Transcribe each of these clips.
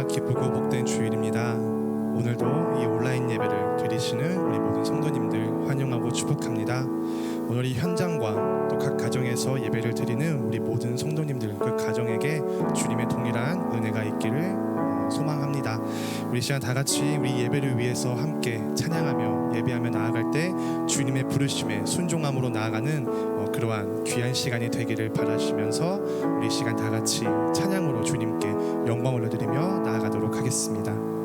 기쁘고 복된 주일입니다. 오늘도 이 온라인 예배를 드리시는 우리 모든 성도님들 환영하고 축복합니다. 오늘 이 현장과 또 각 가정에서 예배를 드리는 우리 모든 성도님들 그 가정에게 주님의 동일한 은혜가 있기를 소망합니다. 우리 시간 다 같이 우리 예배를 위해서 함께 찬양하며 예배하며 나아갈 때 주님의 부르심에 순종함으로 나아가는 그러한 귀한 시간이 되기를 바라시면서 우리 시간 다 같이 찬양으로 주님께 영광을 올려드리며 나아가도록 하겠습니다.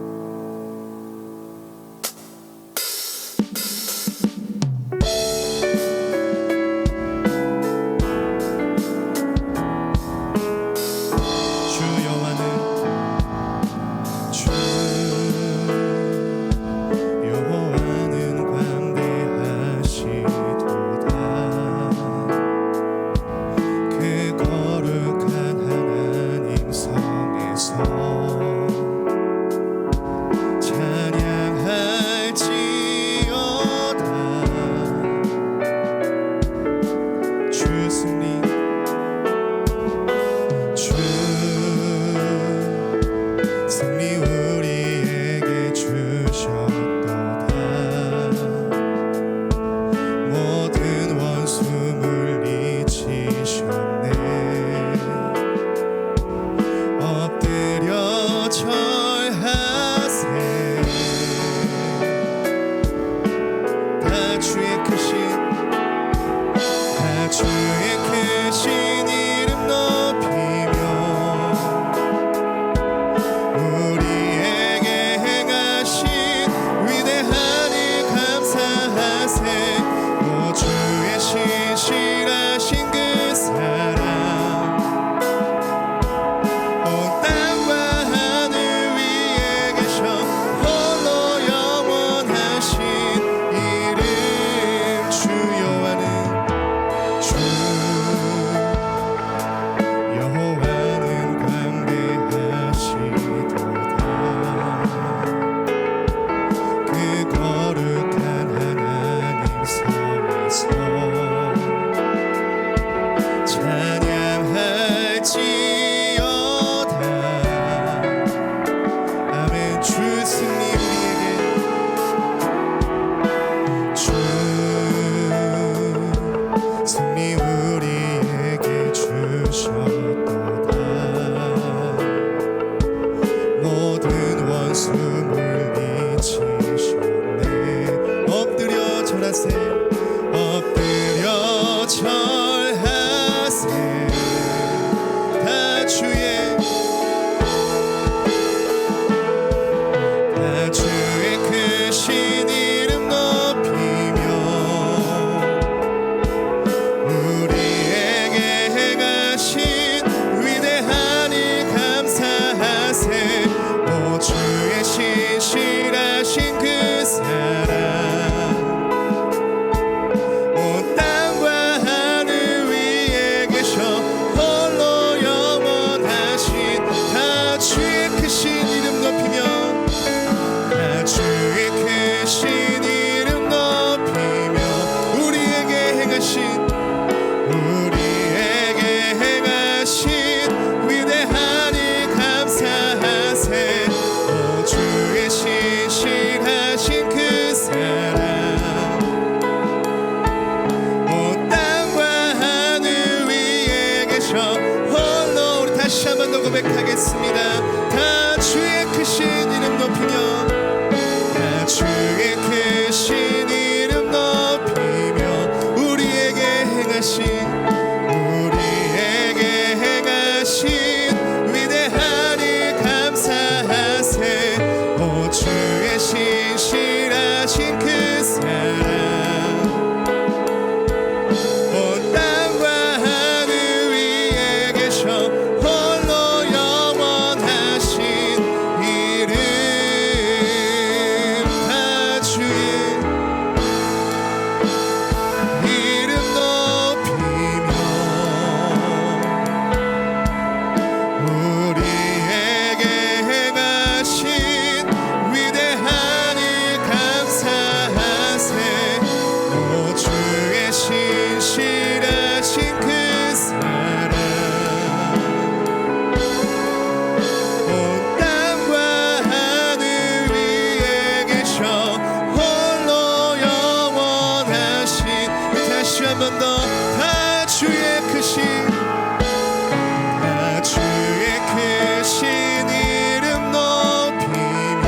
주의 크신 이름 높이며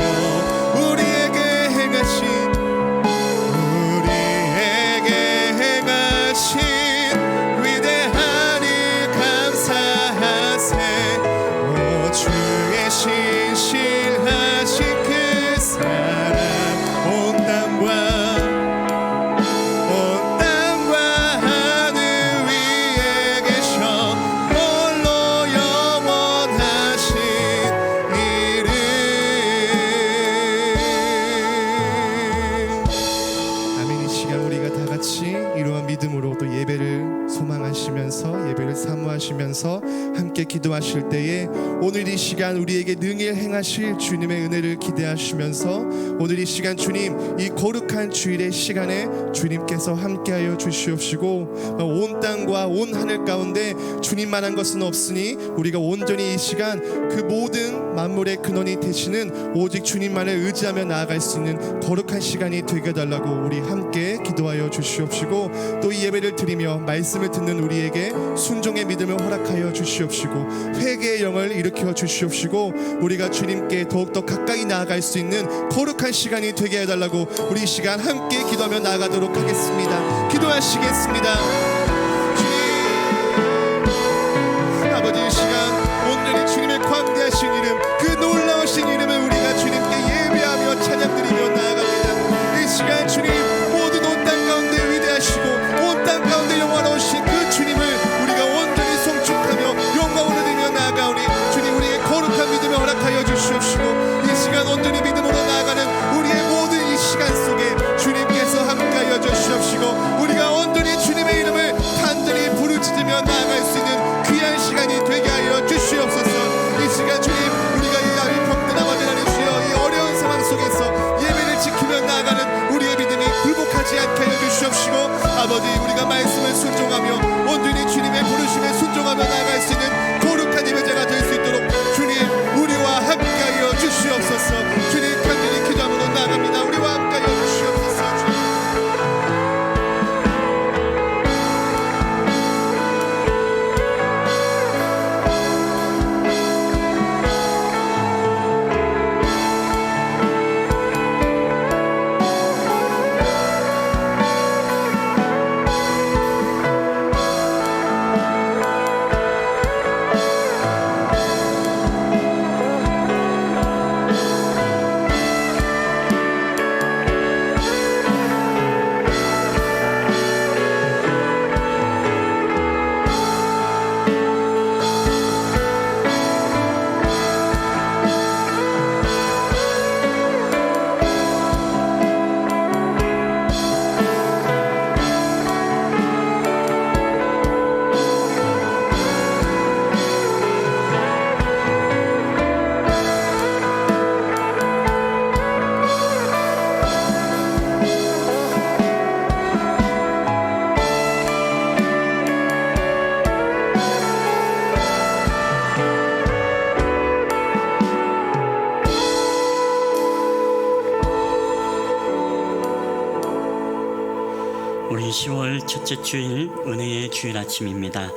우리에게 행하신 위대한 일 감사하세. 오 주의 신실하신 그 사랑 온 땅과 하늘 위에 계셔 홀로 영원하신 이름. 아멘. 이 시간 우리가 다 같이 이러한 믿음으로 또 예배를 소망하시면서 예배를 사모하시면서 함께 기도하실 때에 오늘 이 시간 우리에게 능일 행하실 주님의 은혜를 기대하시면서 오늘 이 시간 주님 이 거룩한 주일의 시간에 주님께서 함께하여 주시옵시고 온 땅과 온 하늘 가운데 주님만한 것은 없으니 우리가 온전히 이 시간 그 모든 만물의 근원이 되시는 오직 주님만을 의지하며 나아갈 수 있는 거룩한 시간이 되게 해달라고 우리 함께 기도하여 주시옵시고 또 이 예배를 드리며 말씀을 듣는 우리에게 순종의 믿음을 허락하여 주시옵시고 회개의 영을 일으켜 주시옵시고 우리가 주님께 더욱더 가까이 나아갈 수 있는 거룩한 시간이 되게 해달라고 우리 이 시간 함께 기도하며 나아가도록 하겠습니다. 기도하시겠습니다. 주님, 아버지 이 시간 온전히 주님의 광대하신 이름 그 놀라우신 이름을 우리가 주님께 예배하며 찬양드리며 나아갑니다. 이 시간 주님 모든 온 땅 가운데 위대하시고 온 땅 가운데 영원하신 그 주님을 우리가 온전히 송축하며 영광을 드리며 나아가오니 주님 우리의 거룩한 믿음을 허락하여 주시옵시고 이 시간 온전히 믿음으로 나아가는 우리의 모든 이 시간 속에 주님께서 함께하여 주시옵시고 우리가 온전히 주님의 이름을 단단히 부르짖으며 나아갈 수 있는 귀한 시간이 되게 하여 주시옵소서. 이 시간 주님 우리가 이 병든 아버지 하나님 주여 이 어려운 상황 속에서 예배를 지키며 나아가는 우리의 믿음이 굴복하지 않게 하여 주시옵시고 아버지 우리가 말씀을 순종하며 온전히 주님의 부르심에 순종하며 나아갈 수 있는 거룩한 예배자가 될 수 있도록 주님 우리와 함께하여 주시옵소서. 주님 간절히 기도함으로 나아갑니다. 우리와 함께하여 주시옵소서. 주님. 우리 10월 첫째 주일 은혜의 주일 아침입니다.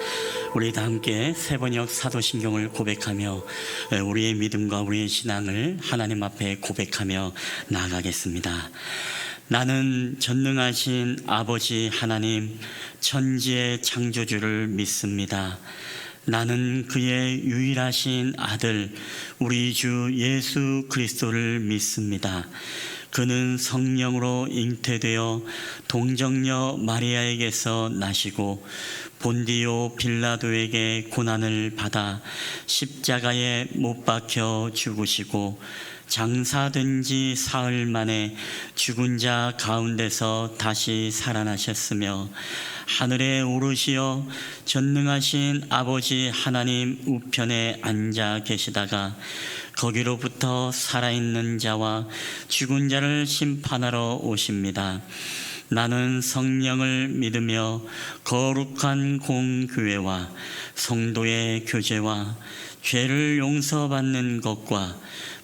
우리 다 함께 세번역 사도신경을 고백하며 우리의 믿음과 우리의 신앙을 하나님 앞에 고백하며 나아가겠습니다. 나는 전능하신 아버지 하나님 천지의 창조주를 믿습니다. 나는 그의 유일하신 아들 우리 주 예수 그리스도를 믿습니다. 그는 성령으로 잉태되어 동정녀 마리아에게서 나시고 본디오 빌라도에게 고난을 받아 십자가에 못 박혀 죽으시고 장사된 지 사흘 만에 죽은 자 가운데서 다시 살아나셨으며 하늘에 오르시어 전능하신 아버지 하나님 우편에 앉아 계시다가 거기로부터 살아있는 자와 죽은 자를 심판하러 오십니다. 나는 성령을 믿으며 거룩한 공교회와 성도의 교제와 죄를 용서받는 것과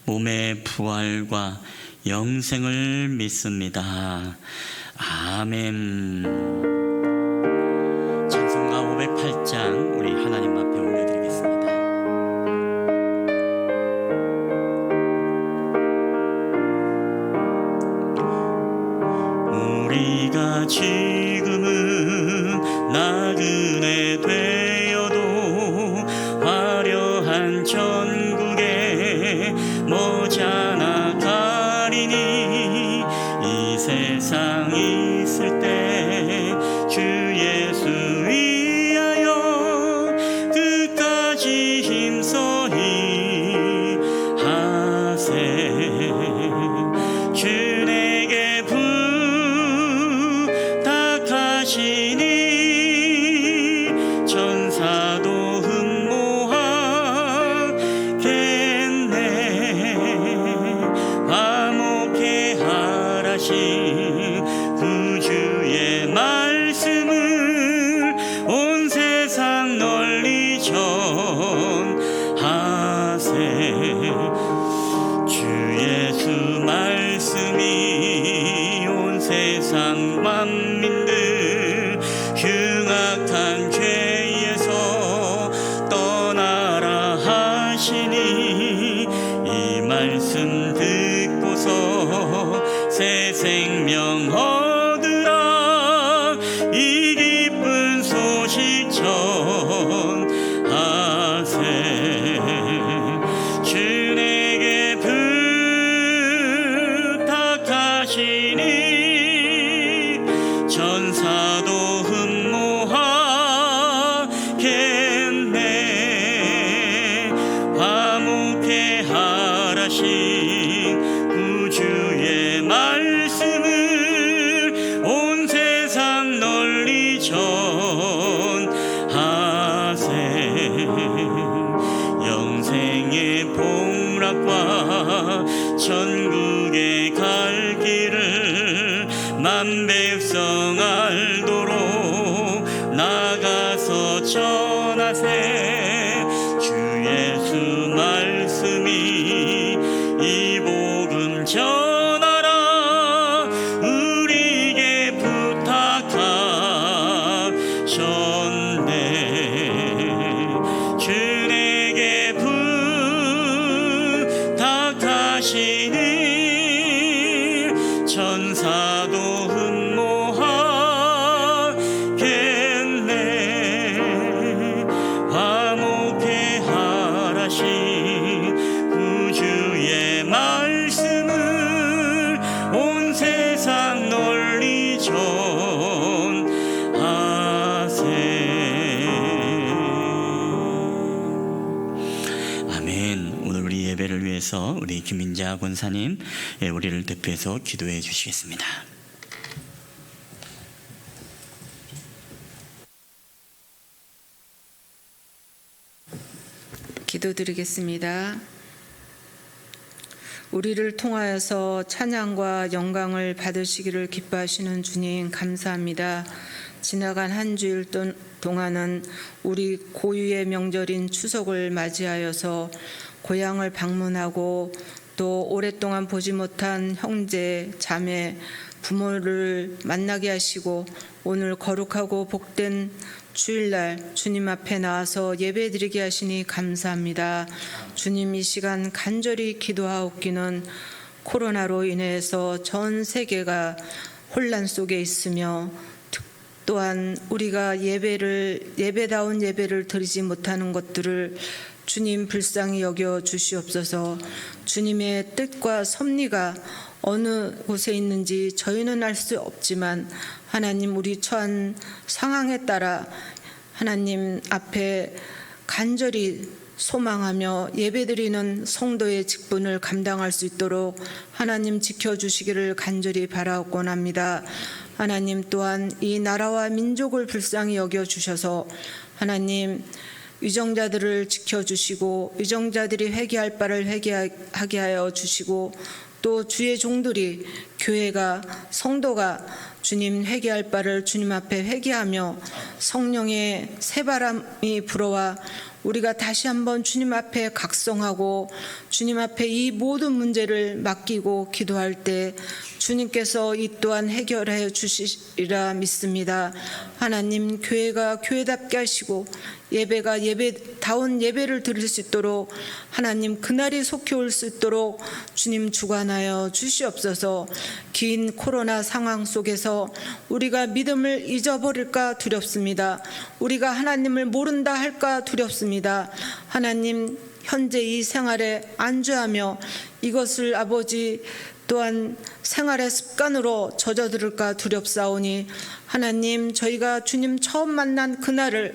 몸의 부활과 영생을 믿습니다. 아멘. 찬송가 508장 끝까지 힘써이 하세. 주 내게 부탁하시니 천사도 흠모하겠네. 화목해 하라신 구주의 말씀을 온 세상 널리 전하세. 주 예수 말씀이 온 세상 만민들 흉악한 죄에서 떠나라 하시니 이 말씀 듣고서 새 생명 얻으라. 이 기쁜 소식 전하세. 주 내게 부탁하시니 천사도 흠모하겠네. 화목해 하라신 구주의 말씀을 온 세상 널리 전하세. 영생의 복락과 천국에 갈 길을 만백성 알도록 나가서 전하세. 주 예수 말씀이 이 복음 전하라. 우리에게 부탁하셨네. 주 내게 부탁하시니 천사도 흠모하겠네. 화목해 하라신 구주의 말씀을 온 세상 널리 전하세. 아멘. 오늘 우리 예배를 위해서 우리 김민자 권사님 우리를 대표해서 기도해 주시겠습니다. 기도드리겠습니다. 우리를 통하여서 찬양과 영광을 받으시기를 기뻐하시는 주님 감사합니다. 지나간 한 주일 동안은 우리 고유의 명절인 추석을 맞이하여서 고향을 방문하고 또 오랫동안 보지 못한 형제, 자매, 부모를 만나게 하시고 오늘 거룩하고 복된 주일날 주님 앞에 나와서 예배드리게 하시니 감사합니다. 주님, 이 시간 간절히 기도하옵기는 코로나로 인해서 전 세계가 혼란 속에 있으며 또한 우리가 예배다운 예배를 드리지 못하는 것들을 주님 불쌍히 여겨 주시옵소서. 주님의 뜻과 섭리가 어느 곳에 있는지 저희는 알 수 없지만 하나님, 우리 처한 상황에 따라 하나님 앞에 간절히 소망하며 예배드리는 성도의 직분을 감당할 수 있도록 하나님 지켜주시기를 간절히 바라옵곤합니다. 하나님 또한 이 나라와 민족을 불쌍히 여겨주셔서 하나님 위정자들을 지켜주시고 위정자들이 회개할 바를 회개하게 하여 주시고 또 주의 종들이 교회가 성도가 주님 회개할 바를 주님 앞에 회개하며 성령의 새바람이 불어와 우리가 다시 한번 주님 앞에 각성하고 주님 앞에 이 모든 문제를 맡기고 기도할 때 주님께서 이 또한 해결해 주시리라 믿습니다. 하나님, 교회가 교회답게 하시고 예배가 예배다운 예배를 드릴 수 있도록 하나님 그날이 속히 올 수 있도록 주님 주관하여 주시옵소서. 긴 코로나 상황 속에서 우리가 믿음을 잊어버릴까 두렵습니다. 우리가 하나님을 모른다 할까 두렵습니다. 하나님, 현재 이 생활에 안주하며 이것을 아버지 또한 생활의 습관으로 젖어들을까 두렵사오니 하나님, 저희가 주님 처음 만난 그날을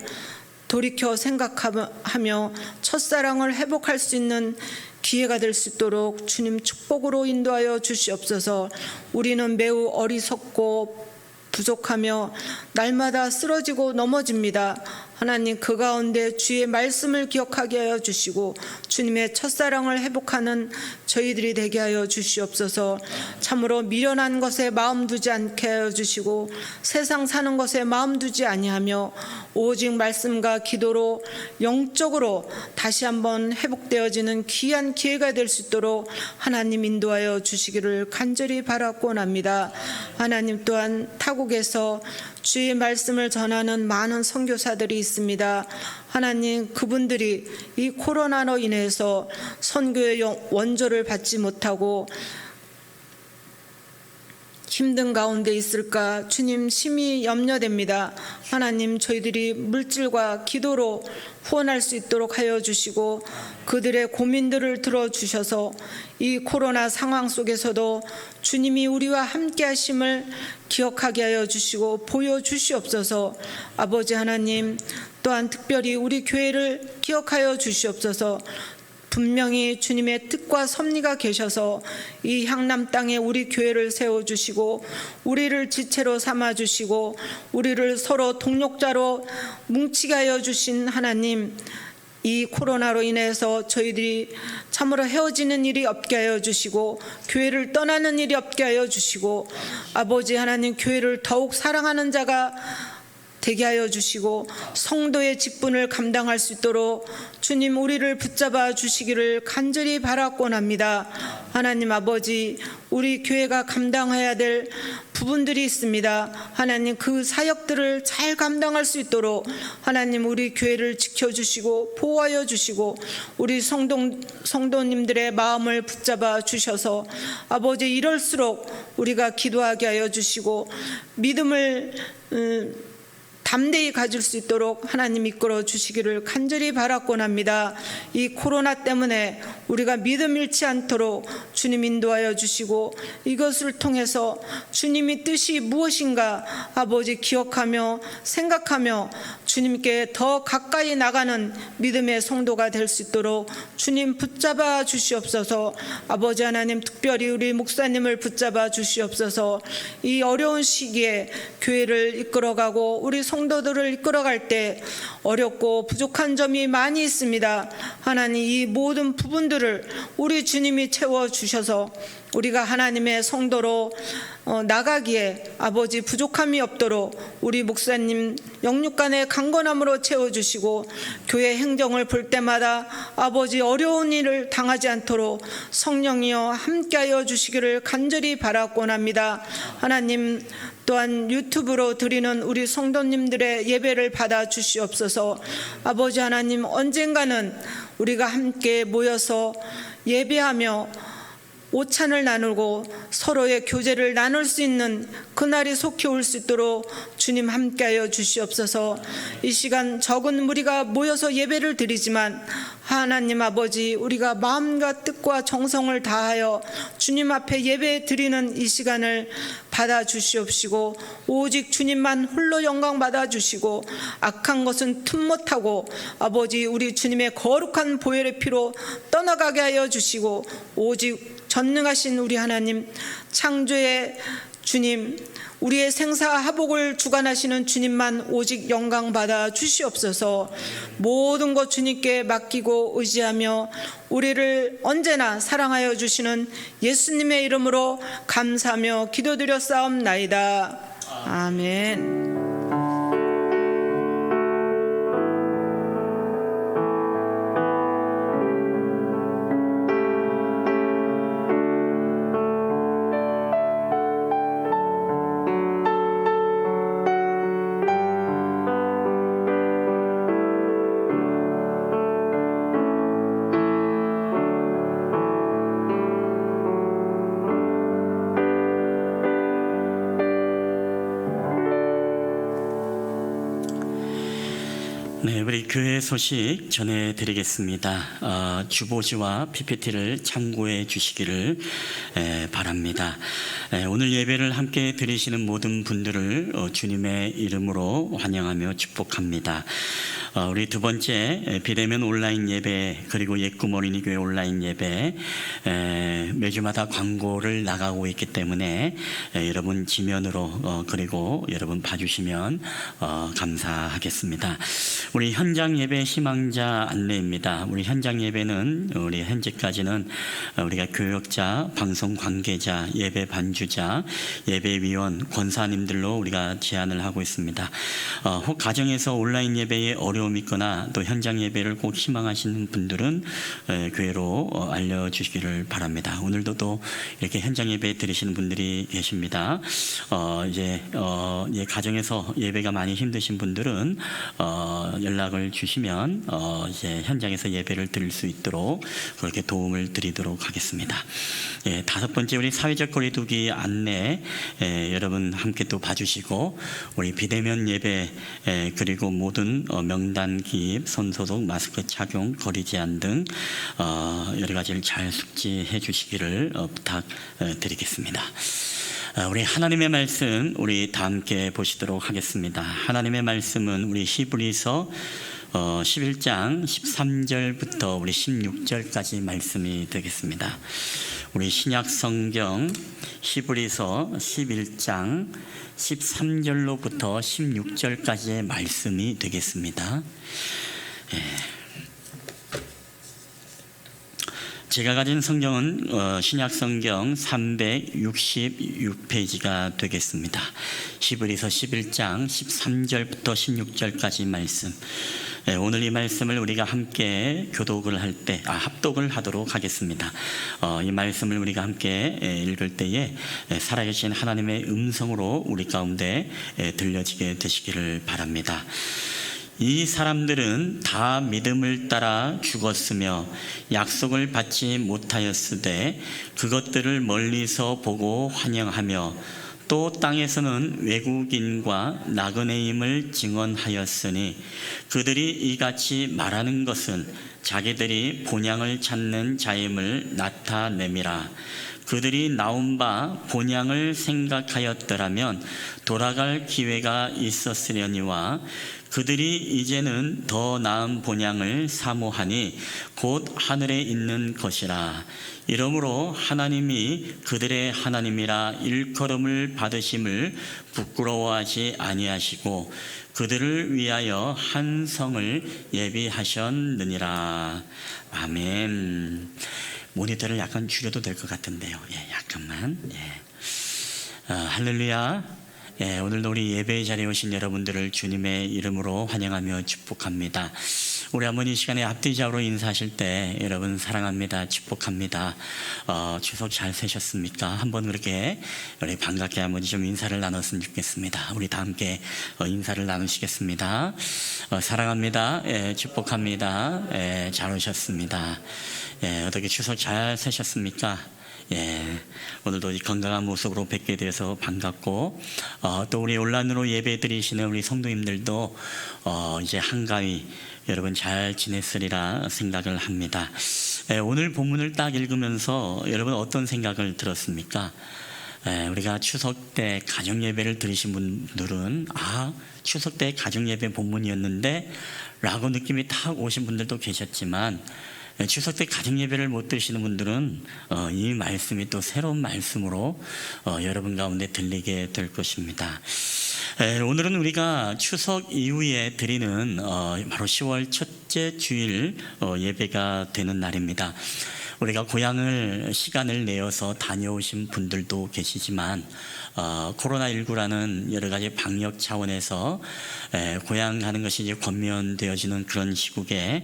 돌이켜 생각하며 첫사랑을 회복할 수 있는 기회가 될 수 있도록 주님 축복으로 인도하여 주시옵소서. 우리는 매우 어리석고 부족하며 날마다 쓰러지고 넘어집니다. 하나님, 그 가운데 주의 말씀을 기억하게 하여 주시고 주님의 첫사랑을 회복하는 저희들이 되게 하여 주시옵소서. 참으로 미련한 것에 마음 두지 않게 하여 주시고 세상 사는 것에 마음 두지 아니하며 오직 말씀과 기도로 영적으로 다시 한번 회복되어지는 귀한 기회가 될 수 있도록 하나님 인도하여 주시기를 간절히 바라곤합니다. 하나님, 또한 타국에서 주의 말씀을 전하는 많은 선교사들이 있습니다. 하나님, 그분들이 이 코로나로 인해서 선교의 원조를 받지 못하고 힘든 가운데 있을까 주님 심히 염려됩니다. 하나님, 저희들이 물질과 기도로 후원할 수 있도록 하여 주시고 그들의 고민들을 들어주셔서 이 코로나 상황 속에서도 주님이 우리와 함께 하심을 기억하게 하여 주시고 보여주시옵소서. 아버지 하나님, 또한 특별히 우리 교회를 기억하여 주시옵소서. 분명히 주님의 뜻과 섭리가 계셔서 이 향남 땅에 우리 교회를 세워주시고 우리를 지체로 삼아주시고 우리를 서로 동력자로 뭉치게 하여 주신 하나님, 이 코로나로 인해서 저희들이 참으로 헤어지는 일이 없게 하여 주시고 교회를 떠나는 일이 없게 하여 주시고 아버지 하나님, 교회를 더욱 사랑하는 자가 되게 하여 주시고 성도의 직분을 감당할 수 있도록 주님 우리를 붙잡아 주시기를 간절히 바라곤합니다. 하나님 아버지, 우리 교회가 감당해야 될 부분들이 있습니다. 하나님, 그 사역들을 잘 감당할 수 있도록 하나님 우리 교회를 지켜주시고 보호하여 주시고 우리 성도님들의 마음을 붙잡아 주셔서 아버지, 이럴수록 우리가 기도하게 하여 주시고 믿음을 담대히 가질 수 있도록 하나님 이끌어 주시기를 간절히 바라곤합니다. 이 코로나 때문에 우리가 믿음 잃지 않도록 주님 인도하여 주시고 이것을 통해서 주님의 뜻이 무엇인가 아버지 기억하며 생각하며 주님께 더 가까이 나가는 믿음의 성도가 될 수 있도록 주님 붙잡아 주시옵소서. 아버지 하나님, 특별히 우리 목사님을 붙잡아 주시옵소서. 이 어려운 시기에 교회를 이끌어가고 우리 성도들을 이끌어갈 때 어렵고 부족한 점이 많이 있습니다. 하나님, 이 모든 부분들을 우리 주님이 채워주셔서 우리가 하나님의 성도로 나가기에 아버지 부족함이 없도록 우리 목사님 영육간의 강건함으로 채워주시고 교회 행정을 볼 때마다 아버지 어려운 일을 당하지 않도록 성령이여 함께하여 주시기를 간절히 바라곤합니다. 하나님, 또한 유튜브로 드리는 우리 성도님들의 예배를 받아 주시옵소서. 아버지 하나님, 언젠가는 우리가 함께 모여서 예배하며 오찬을 나누고 서로의 교제를 나눌 수 있는 그날이 속히 올 수 있도록 주님 함께하여 주시옵소서. 이 시간 적은 무리가 모여서 예배를 드리지만 하나님 아버지, 우리가 마음과 뜻과 정성을 다하여 주님 앞에 예배 드리는 이 시간을 받아 주시옵시고 오직 주님만 홀로 영광 받아 주시고 악한 것은 틈 못하고 아버지 우리 주님의 거룩한 보혈의 피로 떠나가게 하여 주시고 오직 전능하신 우리 하나님, 창조의 주님, 우리의 생사하복을 주관하시는 주님만 오직 영광 받아 주시옵소서. 모든 것 주님께 맡기고 의지하며 우리를 언제나 사랑하여 주시는 예수님의 이름으로 감사하며 기도드렸사옵나이다. 아멘. 네, 우리 교회 소식 전해드리겠습니다. 주보지와 PPT를 참고해 주시기를 바랍니다. 오늘 예배를 함께 드리시는 모든 분들을 주님의 이름으로 환영하며 축복합니다. 우리 두 번째 비대면 온라인 예배 그리고 예꿈 어린이교회 온라인 예배 매주마다 광고를 나가고 있기 때문에 여러분 지면으로 그리고 여러분 봐주시면 감사하겠습니다. 우리 현장 예배 희망자 안내입니다. 우리 현장 예배는 우리 현재까지는 우리가 교역자, 방송 관계자, 예배 반주자, 예배위원, 권사님들로 우리가 제안을 하고 있습니다. 혹 가정에서 온라인 예배에 어려움이 있거나 또 현장 예배를 꼭 희망하시는 분들은 교회로 알려주시기를 바랍니다. 오늘도 또 이렇게 현장 예배 드리시는 분들이 계십니다. 이제 가정에서 예배가 많이 힘드신 분들은 연락을 주시면 이제 현장에서 예배를 드릴 수 있도록 그렇게 도움을 드리도록 하겠습니다. 다섯 번째 우리 사회적 거리두기 안내 여러분 함께 또 봐주시고 우리 비대면 예배 그리고 모든 명단 기입, 손소독, 마스크 착용, 거리 제한 등 여러 가지를 잘 숙지해 주시기를 부탁드리겠습니다. 우리 하나님의 말씀 우리 다 함께 보시도록 하겠습니다. 하나님의 말씀은 우리 히브리서 11장 13절부터 우리 16절까지 말씀이 되겠습니다. 우리 신약 성경 히브리서 11장 13절로부터 16절까지의 말씀이 되겠습니다. 제가 가진 성경은 신약 성경 366페이지가 되겠습니다. 히브리서 11장 13절부터 16절까지 말씀. 오늘 이 말씀을 우리가 함께 교독을 할 때, 합독을 하도록 하겠습니다. 이 말씀을 우리가 함께 읽을 때에 살아계신 하나님의 음성으로 우리 가운데 들려지게 되시기를 바랍니다. 이 사람들은 다 믿음을 따라 죽었으며 약속을 받지 못하였으되 그것들을 멀리서 보고 환영하며 또 땅에서는 외국인과 나그네임을 증언하였으니 그들이 이같이 말하는 것은 자기들이 본향을 찾는 자임을 나타냄이라. 그들이 나온 바 본향을 생각하였더라면 돌아갈 기회가 있었으려니와 그들이 이제는 더 나은 본향을 사모하니 곧 하늘에 있는 것이라. 이러므로 하나님이 그들의 하나님이라 일컬음을 받으심을 부끄러워하지 아니하시고 그들을 위하여 한 성을 예비하셨느니라. 아멘. 모니터를 약간 줄여도 될 것 같은데요. 약간만. 할렐루야. 오늘도 우리 예배의 자리에 오신 여러분들을 주님의 이름으로 환영하며 축복합니다. 우리 어머니 시간에 앞뒤좌우로 인사하실 때 여러분 사랑합니다, 축복합니다. 추석 잘 세셨습니까? 한번 그렇게 우리 반갑게 한번 좀 인사를 나눴으면 좋겠습니다. 우리 다 함께 인사를 나누시겠습니다. 사랑합니다, 축복합니다, 잘 오셨습니다. 어떻게 추석 잘 세셨습니까? 오늘도 건강한 모습으로 뵙게 돼서 반갑고 또 우리 온라인으로 예배 드리시는 우리 성도님들도 이제 한가위 여러분 잘 지냈으리라 생각을 합니다. 오늘 본문을 딱 읽으면서 여러분 어떤 생각을 들었습니까? 우리가 추석 때 가정 예배를 드리신 분들은 추석 때 가정 예배 본문이었는데 라고 느낌이 탁 오신 분들도 계셨지만 추석 때 가정 예배를 못 드시는 분들은 이 말씀이 또 새로운 말씀으로 여러분 가운데 들리게 될 것입니다. 오늘은 우리가 추석 이후에 드리는 바로 10월 첫째 주일 예배가 되는 날입니다. 우리가 고향을 시간을 내어서 다녀오신 분들도 계시지만 코로나19라는 여러 가지 방역 차원에서 고향 가는 것이 이제 권면되어지는 그런 시국에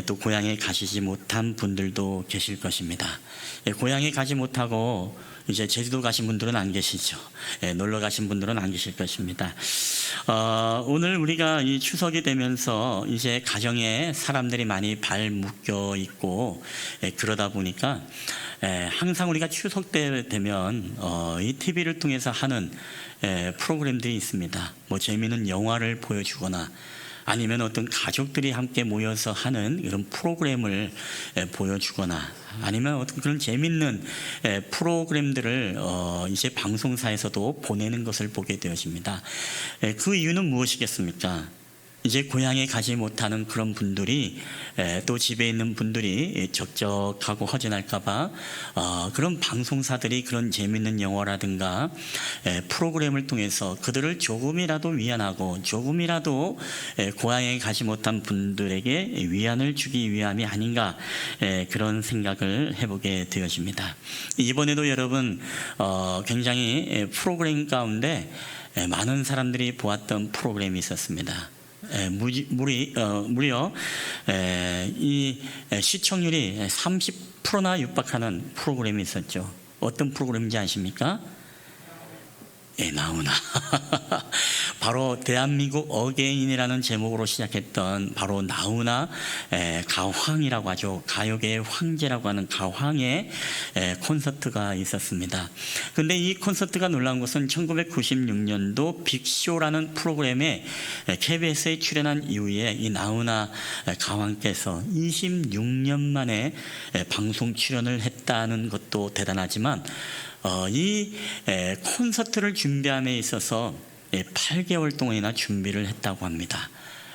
또 고향에 가시지 못한 분들도 계실 것입니다. 고향에 가지 못하고 이제 제주도 가신 분들은 안 계시죠. 놀러 가신 분들은 안 계실 것입니다. 오늘 우리가 이 추석이 되면서 이제 가정에 사람들이 많이 발 묶여 있고 그러다 보니까 항상 우리가 추석 때 되면 이 TV를 통해서 하는 프로그램들이 있습니다. 뭐 재미있는 영화를 보여주거나 아니면 어떤 가족들이 함께 모여서 하는 이런 프로그램을 보여주거나 아니면 어떤 그런 재밌는 프로그램들을 이제 방송사에서도 보내는 것을 보게 되어집니다. 그 이유는 무엇이겠습니까? 이제 고향에 가지 못하는 그런 분들이 또 집에 있는 분들이 적적하고 허전할까봐 그런 방송사들이 그런 재밌는 영화라든가 프로그램을 통해서 그들을 조금이라도 위안하고 조금이라도 고향에 가지 못한 분들에게 위안을 주기 위함이 아닌가 그런 생각을 해보게 되어집니다. 이번에도 여러분 굉장히 프로그램 가운데 많은 사람들이 보았던 프로그램이 있었습니다. 무려 이 시청률이 30%나 육박하는 프로그램이 있었죠. 어떤 프로그램인지 아십니까? 나오나 바로 대한민국 어게인이라는 제목으로 시작했던 바로 나오나 가황이라고 하죠. 가요계의 황제라고 하는 가황의 콘서트가 있었습니다. 근데 이 콘서트가 놀라운 것은 1996년도 빅쇼라는 프로그램에 KBS에 출연한 이후에 이 나오나 가황께서 26년 만에 방송 출연을 했다는 것도 대단하지만 이 콘서트를 준비함에 있어서 8개월 동안이나 준비를 했다고 합니다.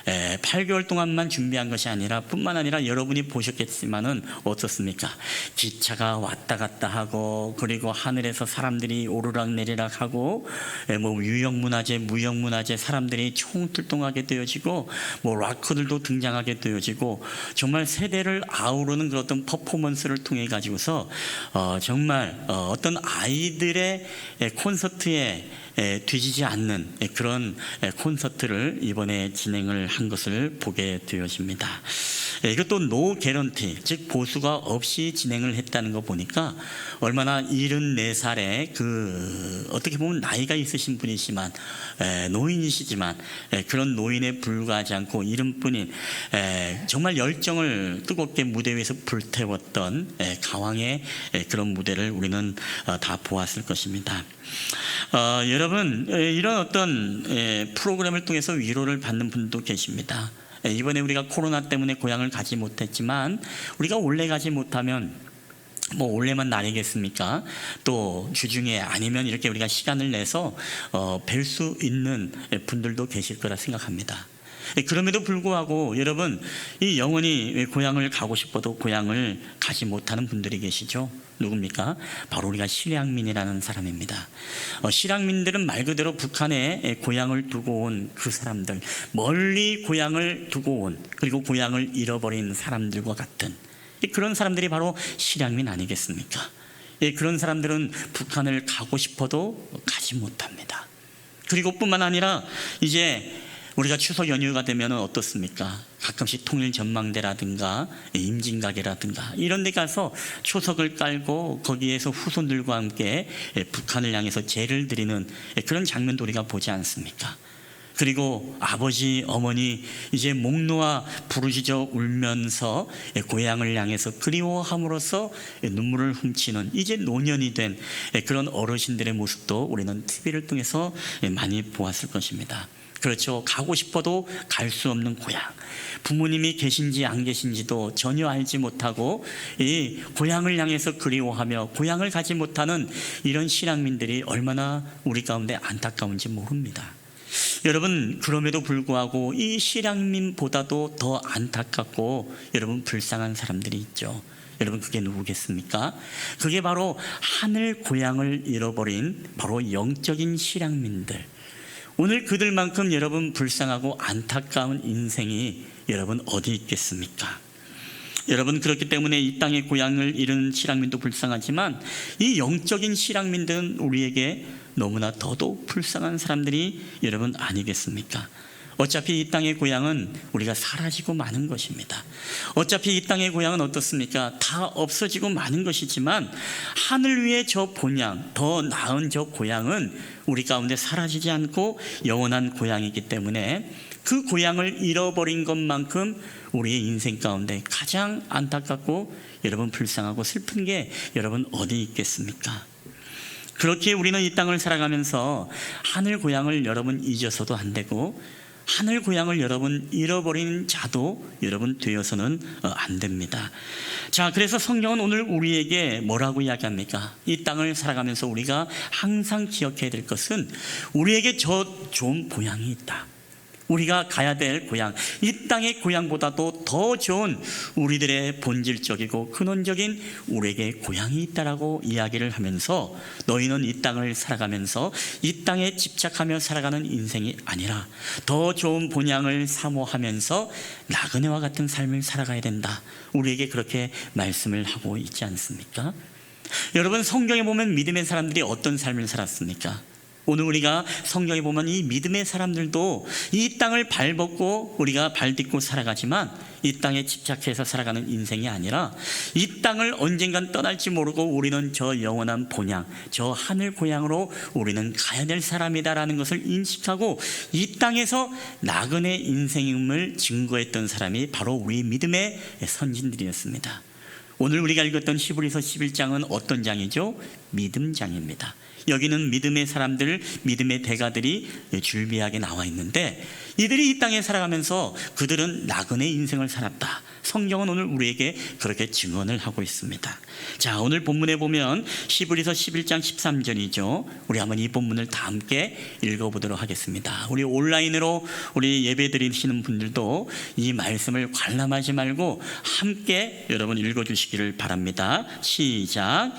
8개월 동안만 준비한 것이 아니라 뿐만 아니라 여러분이 보셨겠지만은 어떻습니까? 기차가 왔다 갔다 하고 그리고 하늘에서 사람들이 오르락내리락 하고 뭐 유형문화재 무형문화재 사람들이 총출동하게 되어지고 뭐 락커들도 등장하게 되어지고 정말 세대를 아우르는 그런 어떤 퍼포먼스를 통해 가지고서 정말 어떤 아이들의 콘서트에 뒤지지 않는 그런 콘서트를 이번에 진행을 한 것을 보게 되어집니다. 이것도 노 개런티, 즉 보수가 없이 진행을 했다는 거 보니까 얼마나 74살의 그 어떻게 보면 나이가 있으신 분이지만 노인이시지만 그런 노인에 불과하지 않고 이름뿐인 정말 열정을 뜨겁게 무대 위에서 불태웠던 가왕의 그런 무대를 우리는 다 보았을 것입니다. 여러분 이런 어떤 프로그램을 통해서 위로를 받는 분도 계십니다. 이번에 우리가 코로나 때문에 고향을 가지 못했지만 우리가 올해 가지 못하면 뭐 올해만 날이겠습니까? 또 주중에 아니면 이렇게 우리가 시간을 내서 뵐 수 있는 분들도 계실 거라 생각합니다. 그럼에도 불구하고 여러분 이 영원히 고향을 가고 싶어도 고향을 가지 못하는 분들이 계시죠. 누굽니까? 바로 우리가 실향민이라는 사람입니다. 실향민들은 말 그대로 북한에 고향을 두고 온 그 사람들, 멀리 고향을 두고 온 그리고 고향을 잃어버린 사람들과 같은 그런 사람들이 바로 실향민 아니겠습니까? 그런 사람들은 북한을 가고 싶어도 가지 못합니다. 그리고 뿐만 아니라 이제 우리가 추석 연휴가 되면 어떻습니까? 가끔씩 통일전망대라든가 임진각이라든가 이런 데 가서 초석을 깔고 거기에서 후손들과 함께 북한을 향해서 제를 드리는 그런 장면도 우리가 보지 않습니까? 그리고 아버지, 어머니 이제 목 놓아 부르짖어 울면서 고향을 향해서 그리워함으로써 눈물을 훔치는 이제 노년이 된 그런 어르신들의 모습도 우리는 TV를 통해서 많이 보았을 것입니다. 그렇죠. 가고 싶어도 갈 수 없는 고향. 부모님이 계신지 안 계신지도 전혀 알지 못하고 이 고향을 향해서 그리워하며 고향을 가지 못하는 이런 실향민들이 얼마나 우리 가운데 안타까운지 모릅니다. 여러분 그럼에도 불구하고 이 실향민보다도 더 안타깝고 여러분 불쌍한 사람들이 있죠. 여러분 그게 누구겠습니까? 그게 바로 하늘 고향을 잃어버린 바로 영적인 실향민들. 오늘 그들만큼 여러분 불쌍하고 안타까운 인생이 여러분 어디 있겠습니까? 여러분 그렇기 때문에 이 땅의 고향을 잃은 실향민도 불쌍하지만 이 영적인 실향민들은 우리에게 너무나 더더욱 불쌍한 사람들이 여러분 아니겠습니까? 어차피 이 땅의 고향은 우리가 사라지고 마는 것입니다. 어차피 이 땅의 고향은 어떻습니까? 다 없어지고 마는 것이지만 하늘 위의 저 본향, 더 나은 저 고향은 우리 가운데 사라지지 않고 영원한 고향이기 때문에 그 고향을 잃어버린 것만큼 우리의 인생 가운데 가장 안타깝고 여러분 불쌍하고 슬픈 게 여러분 어디 있겠습니까? 그렇게 우리는 이 땅을 살아가면서 하늘 고향을 여러분 잊어서도 안 되고 하늘 고향을 여러분 잃어버린 자도 여러분 되어서는 안 됩니다. 자, 그래서 성경은 오늘 우리에게 뭐라고 이야기합니까? 이 땅을 살아가면서 우리가 항상 기억해야 될 것은 우리에게 저 좋은 고향이 있다. 우리가 가야 될 고향, 이 땅의 고향보다도 더 좋은 우리들의 본질적이고 근원적인 우리에게 고향이 있다라고 이야기를 하면서 너희는 이 땅을 살아가면서 이 땅에 집착하며 살아가는 인생이 아니라 더 좋은 본향을 사모하면서 나그네와 같은 삶을 살아가야 된다. 우리에게 그렇게 말씀을 하고 있지 않습니까? 여러분, 성경에 보면 믿음의 사람들이 어떤 삶을 살았습니까? 오늘 우리가 성경에 보면 이 믿음의 사람들도 이 땅을 발벗고 우리가 발딛고 살아가지만 이 땅에 집착해서 살아가는 인생이 아니라 이 땅을 언젠간 떠날지 모르고 우리는 저 영원한 본향, 저 하늘 고향으로 우리는 가야 될 사람이다라는 것을 인식하고 이 땅에서 나그네 인생임을 증거했던 사람이 바로 우리 믿음의 선진들이었습니다. 오늘 우리가 읽었던 히브리서 11장은 어떤 장이죠? 믿음장입니다. 여기는 믿음의 사람들, 믿음의 대가들이 줄비하게 나와 있는데 이들이 이 땅에 살아가면서 그들은 나그네 인생을 살았다. 성경은 오늘 우리에게 그렇게 증언을 하고 있습니다. 자, 오늘 본문에 보면 히브리서 11장 13절이죠. 우리 한번 이 본문을 다 함께 읽어보도록 하겠습니다. 우리 온라인으로 우리 예배 드리시는 분들도 이 말씀을 관람하지 말고 함께 여러분 읽어주시기를 바랍니다. 시작.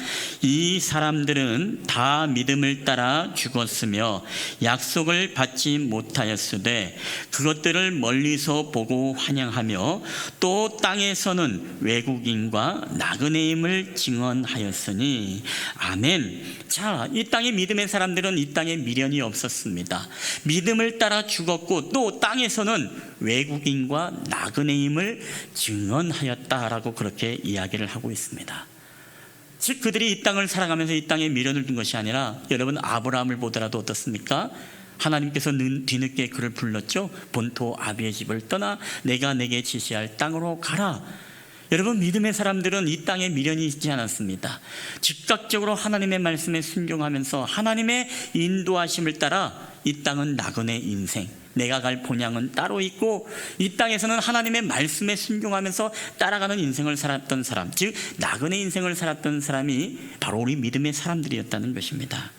이 사람들은 다 믿음을 따라 죽었으며 약속을 받지 못하였으되 그것들을 멀리서 보고 환영하며 또 땅에서는 외국인과 나그네임을 증언하였으니 아멘. 자, 이 땅의 믿음의 사람들은 이 땅에 미련이 없었습니다. 믿음을 따라 죽었고 또 땅에서는 외국인과 나그네임을 증언하였다라고 그렇게 이야기를 하고 있습니다. 즉 그들이 이 땅을 살아가면서 이 땅에 미련을 둔 것이 아니라 여러분 아브라함을 보더라도 어떻습니까? 하나님께서 뒤늦게 그를 불렀죠. 본토 아비의 집을 떠나 내가 내게 지시할 땅으로 가라. 여러분, 믿음의 사람들은 이 땅에 미련이 있지 않았습니다. 즉각적으로 하나님의 말씀에 순종하면서 하나님의 인도하심을 따라 이 땅은 나그네 인생, 내가 갈 본향은 따로 있고 이 땅에서는 하나님의 말씀에 순종하면서 따라가는 인생을 살았던 사람, 즉 나그네 인생을 살았던 사람이 바로 우리 믿음의 사람들이었다는 것입니다.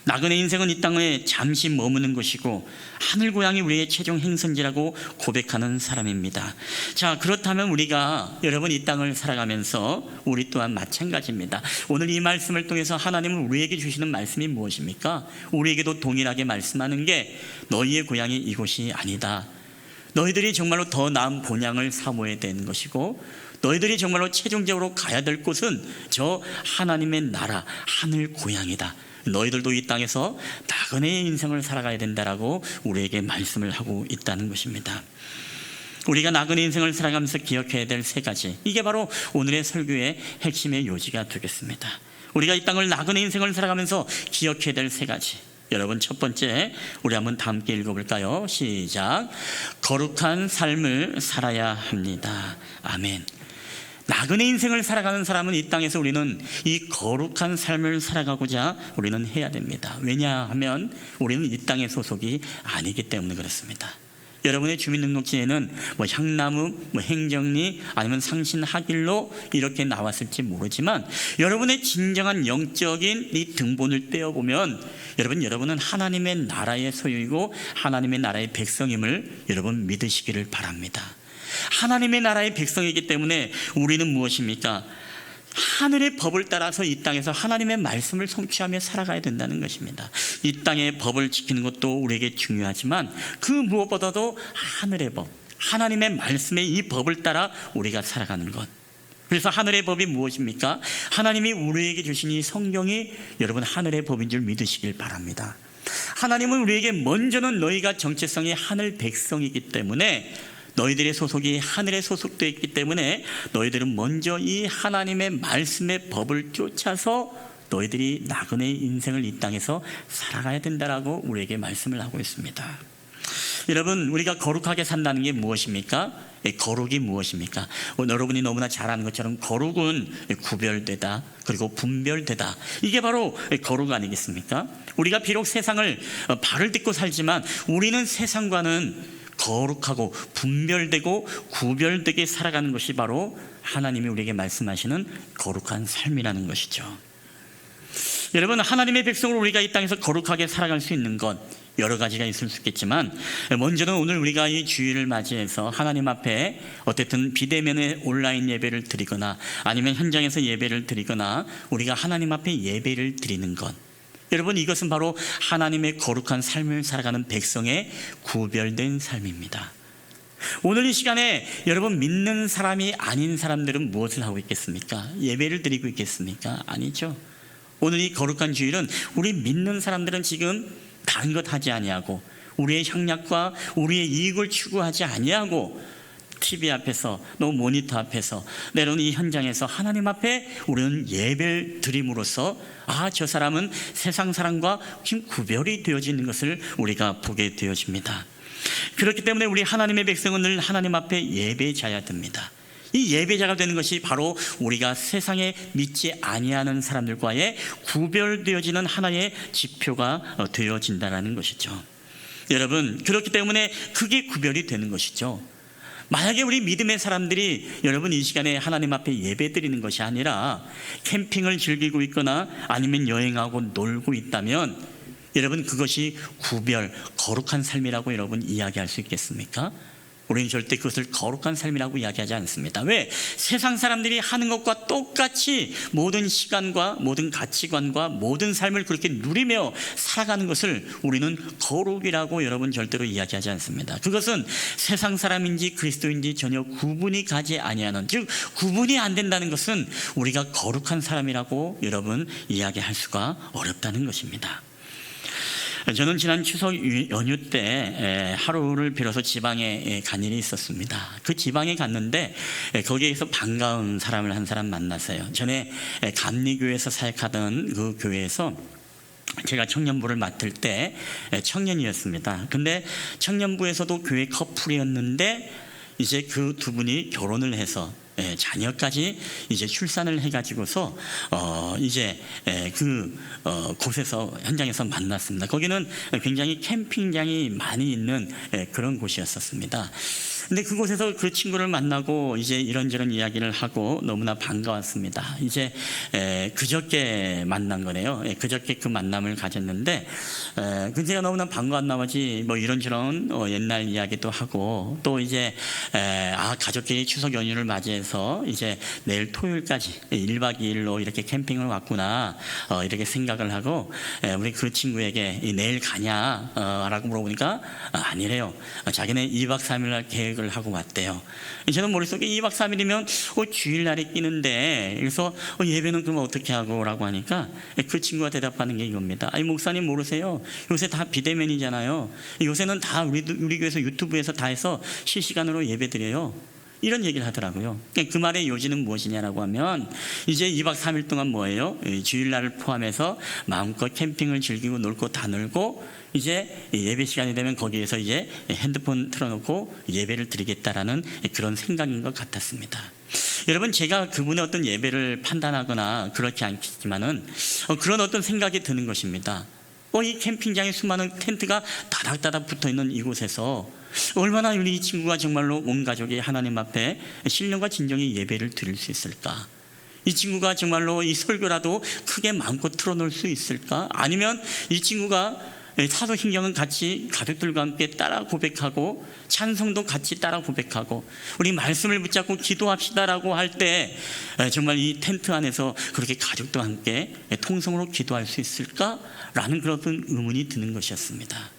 나그네 인생은 이 땅에 잠시 머무는 것이고 하늘 고향이 우리의 최종 행선지라고 고백하는 사람입니다. 자, 그렇다면 우리가 여러분 이 땅을 살아가면서 우리 또한 마찬가지입니다. 오늘 이 말씀을 통해서 하나님은 우리에게 주시는 말씀이 무엇입니까? 우리에게도 동일하게 말씀하는 게 너희의 고향이 이곳이 아니다. 너희들이 정말로 더 나은 본향을 사모해야 되는 것이고 너희들이 정말로 최종적으로 가야 될 곳은 저 하나님의 나라 하늘 고향이다. 너희들도 이 땅에서 나그네의 인생을 살아가야 된다라고 우리에게 말씀을 하고 있다는 것입니다. 우리가 나그네 인생을 살아가면서 기억해야 될 세 가지, 이게 바로 오늘의 설교의 핵심의 요지가 되겠습니다. 우리가 이 땅을 나그네 인생을 살아가면서 기억해야 될 세 가지, 여러분 첫 번째 우리 한번 다 함께 읽어볼까요? 시작. 거룩한 삶을 살아야 합니다. 아멘. 나그네 인생을 살아가는 사람은 이 땅에서 우리는 이 거룩한 삶을 살아가고자 우리는 해야 됩니다. 왜냐하면 우리는 이 땅의 소속이 아니기 때문에 그렇습니다. 여러분의 주민등록지에는 향나무, 행정리 아니면 상신하길로 이렇게 나왔을지 모르지만 여러분의 진정한 영적인 이 등본을 떼어보면 여러분은 하나님의 나라의 소유이고 하나님의 나라의 백성임을 여러분 믿으시기를 바랍니다. 하나님의 나라의 백성이기 때문에 우리는 무엇입니까? 하늘의 법을 따라서 이 땅에서 하나님의 말씀을 성취하며 살아가야 된다는 것입니다. 이 땅의 법을 지키는 것도 우리에게 중요하지만 그 무엇보다도 하늘의 법, 하나님의 말씀의 이 법을 따라 우리가 살아가는 것. 그래서 하늘의 법이 무엇입니까? 하나님이 우리에게 주신 이 성경이 여러분 하늘의 법인 줄 믿으시길 바랍니다. 하나님은 우리에게 먼저는 너희가 정체성이 하늘 백성이기 때문에 너희들의 소속이 하늘에 소속되어 있기 때문에 너희들은 먼저 이 하나님의 말씀의 법을 쫓아서 너희들이 나그네 인생을 이 땅에서 살아가야 된다라고 우리에게 말씀을 하고 있습니다. 여러분, 우리가 거룩하게 산다는 게 무엇입니까? 거룩이 무엇입니까? 여러분이 너무나 잘 아는 것처럼 거룩은 구별되다, 그리고 분별되다. 이게 바로 거룩 아니겠습니까? 우리가 비록 세상을 발을 딛고 살지만 우리는 세상과는 거룩하고 분별되고 구별되게 살아가는 것이 바로 하나님이 우리에게 말씀하시는 거룩한 삶이라는 것이죠. 여러분, 하나님의 백성으로 우리가 이 땅에서 거룩하게 살아갈 수 있는 것 여러 가지가 있을 수 있겠지만, 먼저는 오늘 우리가 이 주일을 맞이해서 하나님 앞에 어쨌든 비대면의 온라인 예배를 드리거나 아니면 현장에서 예배를 드리거나 우리가 하나님 앞에 예배를 드리는 것, 여러분, 이것은 바로 하나님의 거룩한 삶을 살아가는 백성의 구별된 삶입니다. 오늘 이 시간에 여러분, 믿는 사람이 아닌 사람들은 무엇을 하고 있겠습니까? 예배를 드리고 있겠습니까? 아니죠. 오늘 이 거룩한 주일은 우리 믿는 사람들은 지금 다른 것 하지 아니하고 우리의 향락과 우리의 이익을 추구하지 아니하고 TV 앞에서 또 모니터 앞에서 내려오는 이 현장에서 하나님 앞에 우리는 예배를 드림으로써 저 사람은 세상 사람과 지금 구별이 되어지는 것을 우리가 보게 되어집니다. 그렇기 때문에 우리 하나님의 백성은 늘 하나님 앞에 예배자야 됩니다. 이 예배자가 되는 것이 바로 우리가 세상에 믿지 아니하는 사람들과의 구별되어지는 하나의 지표가 되어진다는 것이죠. 여러분, 그렇기 때문에 그게 구별이 되는 것이죠. 만약에 우리 믿음의 사람들이 여러분 이 시간에 하나님 앞에 예배 드리는 것이 아니라 캠핑을 즐기고 있거나 아니면 여행하고 놀고 있다면 여러분, 그것이 구별, 거룩한 삶이라고 여러분 이야기할 수 있겠습니까? 우리는 절대 그것을 거룩한 삶이라고 이야기하지 않습니다. 왜? 세상 사람들이 하는 것과 똑같이 모든 시간과 모든 가치관과 모든 삶을 그렇게 누리며 살아가는 것을 우리는 거룩이라고 여러분 절대로 이야기하지 않습니다. 그것은 세상 사람인지 그리스도인지 전혀 구분이 가지 아니하는, 즉 구분이 안 된다는 것은 우리가 거룩한 사람이라고 여러분 이야기할 수가 어렵다는 것입니다. 저는 지난 추석 연휴 때 하루를 빌어서 지방에 간 일이 있었습니다. 그 지방에 갔는데 거기에서 반가운 사람을 한 사람 만났어요. 전에 감리교회에서 사역하던 그 교회에서 제가 청년부를 맡을 때 청년이었습니다. 근데 청년부에서도 교회 커플이었는데 이제 그 두 분이 결혼을 해서 자녀까지 이제 출산을 해가지고서 이제 곳에서 현장에서 만났습니다. 거기는 굉장히 캠핑장이 많이 있는 그런 곳이었었습니다. 근데 그곳에서 그 친구를 만나고 이제 이런저런 이야기를 하고 너무나 반가웠습니다. 이제 그저께 만난 거네요. 그저께 그 만남을 가졌는데 제가 너무나 반가운 나머지 뭐 이런저런 옛날 이야기도 하고 또 이제 가족끼리 추석 연휴를 맞이해서 이제 내일 토요일까지 1박 2일로 이렇게 캠핑을 왔구나 이렇게 생각을 하고 우리 그 친구에게 내일 가냐 라고 물어보니까 아니래요. 자기네 2박 3일 날 계획을 하고 왔대요. 저는 머릿속에 2박 3일이면 주일날에 끼는데 그래서 예배는 그럼 어떻게 하고 라고 하니까 그 친구가 대답하는 게 이겁니다. 아니 목사님 모르세요? 요새 다 비대면이잖아요. 요새는 다 우리 교회에서 유튜브에서 다 해서 실시간으로 예배 드려요. 이런 얘기를 하더라고요. 그 말의 요지는 무엇이냐라고 하면 이제 2박 3일 동안 뭐예요? 주일날을 포함해서 마음껏 캠핑을 즐기고 놀 거 다 놀고 이제 예배 시간이 되면 거기에서 이제 핸드폰 틀어놓고 예배를 드리겠다라는 그런 생각인 것 같았습니다. 여러분, 제가 그분의 어떤 예배를 판단하거나 그렇지 않겠지만은 그런 어떤 생각이 드는 것입니다. 이 캠핑장에 수많은 텐트가 다닥다닥 붙어있는 이곳에서 얼마나 우리 이 친구가 정말로 온 가족이 하나님 앞에 신령과 진정의 예배를 드릴 수 있을까? 이 친구가 정말로 이 설교라도 크게 마음껏 틀어놓을 수 있을까? 아니면 이 친구가 사도신경은 같이 가족들과 함께 따라 고백하고 찬송도 같이 따라 고백하고 우리 말씀을 붙잡고 기도합시다라고 할 때 정말 이 텐트 안에서 그렇게 가족과 함께 통성으로 기도할 수 있을까라는 그런 의문이 드는 것이었습니다.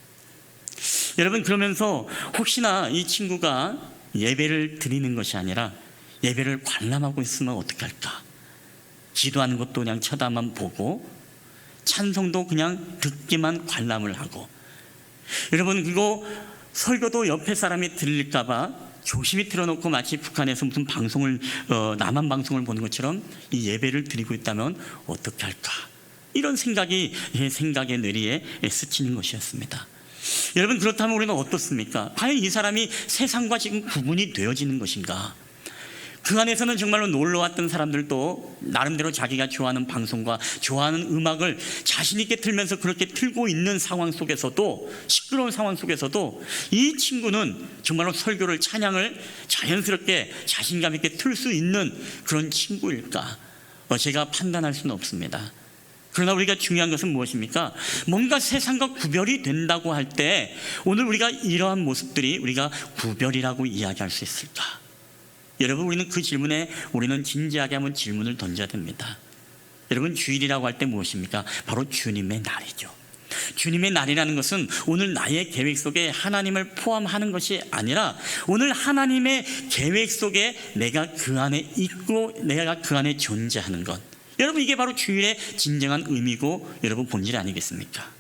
여러분, 그러면서 혹시나 이 친구가 예배를 드리는 것이 아니라 예배를 관람하고 있으면 어떡할까? 기도하는 것도 그냥 쳐다만 보고 찬송도 그냥 듣기만 관람을 하고 여러분, 그거 설교도 옆에 사람이 들릴까 봐 조심히 틀어놓고 마치 북한에서 무슨 방송을 남한 방송을 보는 것처럼 이 예배를 드리고 있다면 어떻게 할까? 이런 생각이 제 생각의 뇌리에 스치는 것이었습니다. 여러분, 그렇다면 우리는 어떻습니까? 과연 이 사람이 세상과 지금 구분이 되어지는 것인가? 그 안에서는 정말로 놀러 왔던 사람들도 나름대로 자기가 좋아하는 방송과 좋아하는 음악을 자신 있게 틀면서 그렇게 틀고 있는 상황 속에서도, 시끄러운 상황 속에서도 이 친구는 정말로 설교를, 찬양을 자연스럽게 자신감 있게 틀 수 있는 그런 친구일까? 제가 판단할 수는 없습니다. 그러나 우리가 중요한 것은 무엇입니까? 뭔가 세상과 구별이 된다고 할 때 오늘 우리가 이러한 모습들이 우리가 구별이라고 이야기할 수 있을까? 여러분, 우리는 그 질문에 우리는 진지하게 한번 질문을 던져야 됩니다. 여러분, 주일이라고 할 때 무엇입니까? 바로 주님의 날이죠. 주님의 날이라는 것은 오늘 나의 계획 속에 하나님을 포함하는 것이 아니라 오늘 하나님의 계획 속에 내가 그 안에 있고 내가 그 안에 존재하는 것. 여러분, 이게 바로 주일의 진정한 의미고 여러분 본질 아니겠습니까?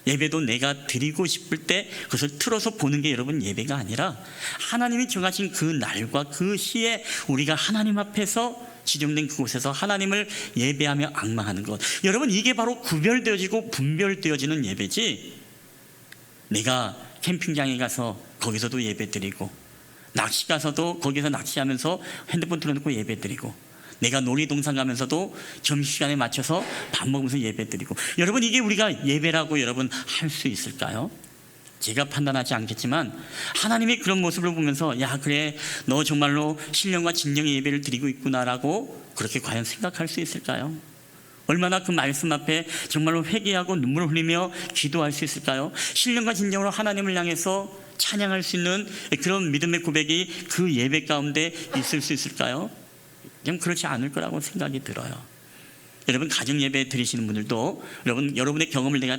예배도 내가 드리고 싶을 때 그것을 틀어서 보는 게 여러분 예배가 아니라 하나님이 정하신 그 날과 그 시에 우리가 하나님 앞에서 지정된 그곳에서 하나님을 예배하며 앙망하는 것. 여러분, 이게 바로 구별되어지고 분별되어지는 예배지, 내가 캠핑장에 가서 거기서도 예배 드리고 낚시 가서도 거기서 낚시하면서 핸드폰 틀어놓고 예배 드리고 내가 놀이동산 가면서도 점심시간에 맞춰서 밥 먹으면서 예배 드리고, 여러분, 이게 우리가 예배라고 여러분 할 수 있을까요? 제가 판단하지 않겠지만 하나님이 그런 모습을 보면서 야, 그래, 너 정말로 신령과 진정의 예배를 드리고 있구나라고 그렇게 과연 생각할 수 있을까요? 얼마나 그 말씀 앞에 정말로 회개하고 눈물을 흘리며 기도할 수 있을까요? 신령과 진정으로 하나님을 향해서 찬양할 수 있는 그런 믿음의 고백이 그 예배 가운데 있을 수 있을까요? 좀 그렇지 않을 거라고 생각이 들어요. 여러분, 가정 예배 드리시는 분들도 여러분의 경험을 내가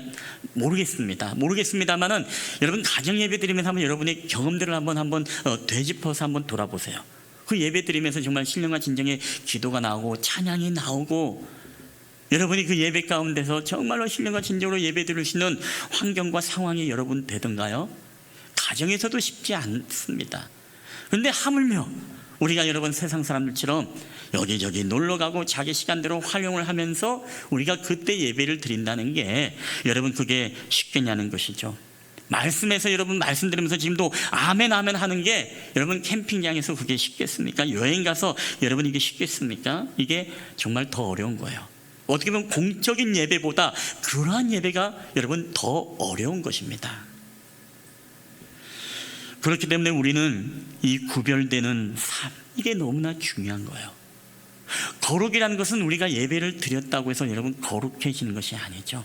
모르겠습니다만은 여러분 가정 예배 드리면서 한번 여러분의 경험들을 한번 되짚어서 한번 돌아보세요. 그 예배 드리면서 정말 신령과 진정의 기도가 나오고 찬양이 나오고, 여러분이 그 예배 가운데서 정말로 신령과 진정으로 예배 드리시는 환경과 상황이 여러분 되던가요? 가정에서도 쉽지 않습니다. 그런데 하물며 우리가 여러분 세상 사람들처럼 여기저기 놀러가고 자기 시간대로 활용을 하면서 우리가 그때 예배를 드린다는 게 여러분 그게 쉽겠냐는 것이죠. 말씀에서 여러분 말씀 들으면서 지금도 아멘 아멘 하는 게 여러분 캠핑장에서 그게 쉽겠습니까? 여행 가서 여러분 이게 쉽겠습니까? 이게 정말 더 어려운 거예요. 어떻게 보면 공적인 예배보다 그러한 예배가 여러분 더 어려운 것입니다. 그렇기 때문에 우리는 이 구별되는 삶, 이게 너무나 중요한 거예요. 거룩이라는 것은 우리가 예배를 드렸다고 해서 여러분 거룩해지는 것이 아니죠.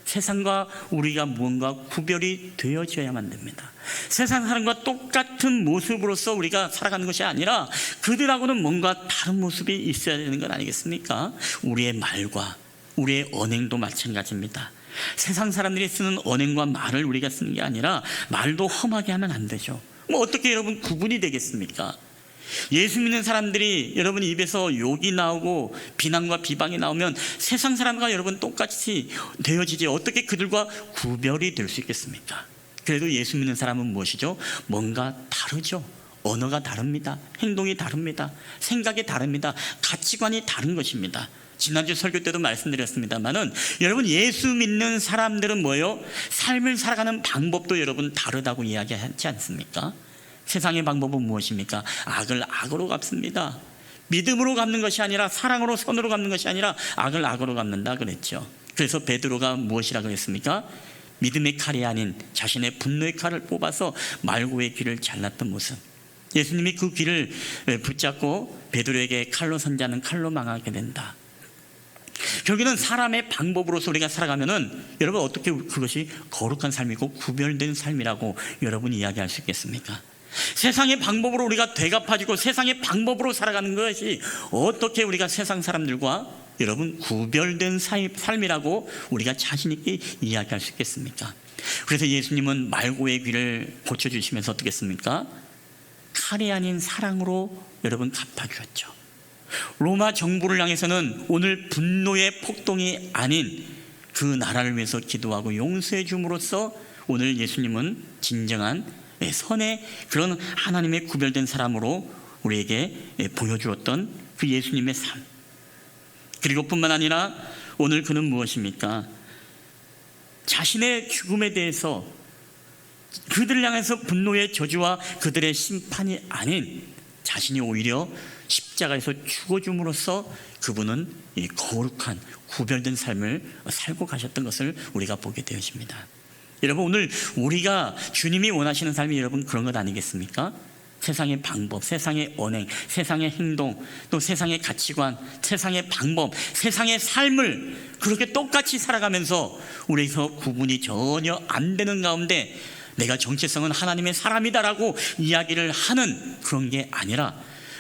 세상과 우리가 무언가 구별이 되어져야만 됩니다. 세상 사람과 똑같은 모습으로서 우리가 살아가는 것이 아니라 그들하고는 뭔가 다른 모습이 있어야 되는 것 아니겠습니까? 우리의 말과 우리의 언행도 마찬가지입니다. 세상 사람들이 쓰는 언행과 말을 우리가 쓰는 게 아니라 말도 험하게 하면 안 되죠. 어떻게 여러분 구분이 되겠습니까? 예수 믿는 사람들이 여러분 입에서 욕이 나오고 비난과 비방이 나오면 세상 사람과 여러분 똑같이 되어지지 어떻게 그들과 구별이 될 수 있겠습니까? 그래도 예수 믿는 사람은 무엇이죠? 뭔가 다르죠. 언어가 다릅니다. 행동이 다릅니다. 생각이 다릅니다. 가치관이 다른 것입니다. 지난주 설교 때도 말씀드렸습니다만은 여러분 예수 믿는 사람들은 뭐예요? 삶을 살아가는 방법도 여러분 다르다고 이야기하지 않습니까? 세상의 방법은 무엇입니까? 악을 악으로 갚습니다. 믿음으로 갚는 것이 아니라 사랑으로 선으로 갚는 것이 아니라 악을 악으로 갚는다 그랬죠. 그래서 베드로가 무엇이라고 했습니까? 믿음의 칼이 아닌 자신의 분노의 칼을 뽑아서 말고의 귀를 잘랐던 모습. 예수님이 그 귀를 붙잡고 베드로에게 칼로 선 자는 칼로 망하게 된다. 결국에는 사람의 방법으로서 우리가 살아가면은 여러분 어떻게 그것이 거룩한 삶이고 구별된 삶이라고 여러분 이야기할 수 있겠습니까? 세상의 방법으로 우리가 되갚아지고 세상의 방법으로 살아가는 것이 어떻게 우리가 세상 사람들과 여러분 구별된 삶이라고 우리가 자신 있게 이야기할 수 있겠습니까? 그래서 예수님은 말고의 귀를 고쳐주시면서 어떻게 했습니까? 칼이 아닌 사랑으로 여러분 갚아주었죠. 로마 정부를 향해서는 오늘 분노의 폭동이 아닌 그 나라를 위해서 기도하고 용서해 줌으로써 오늘 예수님은 진정한 선의 그런 하나님의 구별된 사람으로 우리에게 보여주었던 그 예수님의 삶. 그리고 뿐만 아니라 오늘 그는 무엇입니까? 자신의 죽음에 대해서 그들을 향해서 분노의 저주와 그들의 심판이 아닌 자신이 오히려 십자가에서 죽어줌으로써 그분은 이 거룩한 구별된 삶을 살고 가셨던 것을 우리가 보게 되어집니다. 여러분, 오늘 우리가 주님이 원하시는 삶이 여러분 그런 것 아니겠습니까? 세상의 방법, 세상의 언행, 세상의 행동, 또 세상의 가치관, 세상의 방법, 세상의 삶을 그렇게 똑같이 살아가면서 우리에서 구분이 전혀 안 되는 가운데 내가 정체성은 하나님의 사람이다라고 이야기를 하는 그런 게 아니라,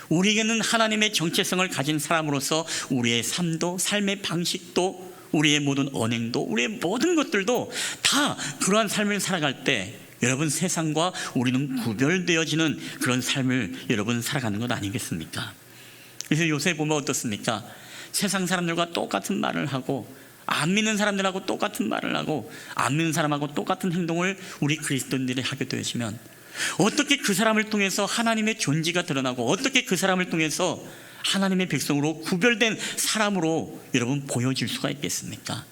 우리에게는 하나님의 정체성을 가진 사람으로서 우리의 삶도, 삶의 방식도, 우리의 모든 언행도, 우리의 모든 것들도 다 그러한 삶을 살아갈 때 여러분, 세상과 우리는 구별되어지는 그런 삶을 여러분 살아가는 것 아니겠습니까? 그래서 요새 보면 어떻습니까? 세상 사람들과 똑같은 말을 하고, 안 믿는 사람들하고 똑같은 말을 하고, 안 믿는 사람하고 똑같은 행동을 우리 그리스도인들이 하게 되시면 어떻게 그 사람을 통해서 하나님의 존재가 드러나고, 어떻게 그 사람을 통해서 하나님의 백성으로 구별된 사람으로 여러분 보여질 수가 있겠습니까?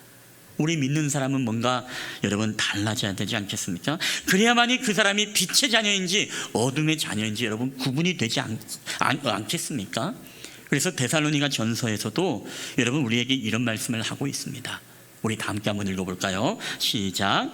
우리 믿는 사람은 뭔가 여러분 달라져야 되지 않겠습니까? 그래야만이 그 사람이 빛의 자녀인지 어둠의 자녀인지 여러분 구분이 되지 않겠습니까? 그래서 데살로니가 전서에서도 여러분 우리에게 이런 말씀을 하고 있습니다. 우리 다 함께 한번 읽어볼까요? 시작.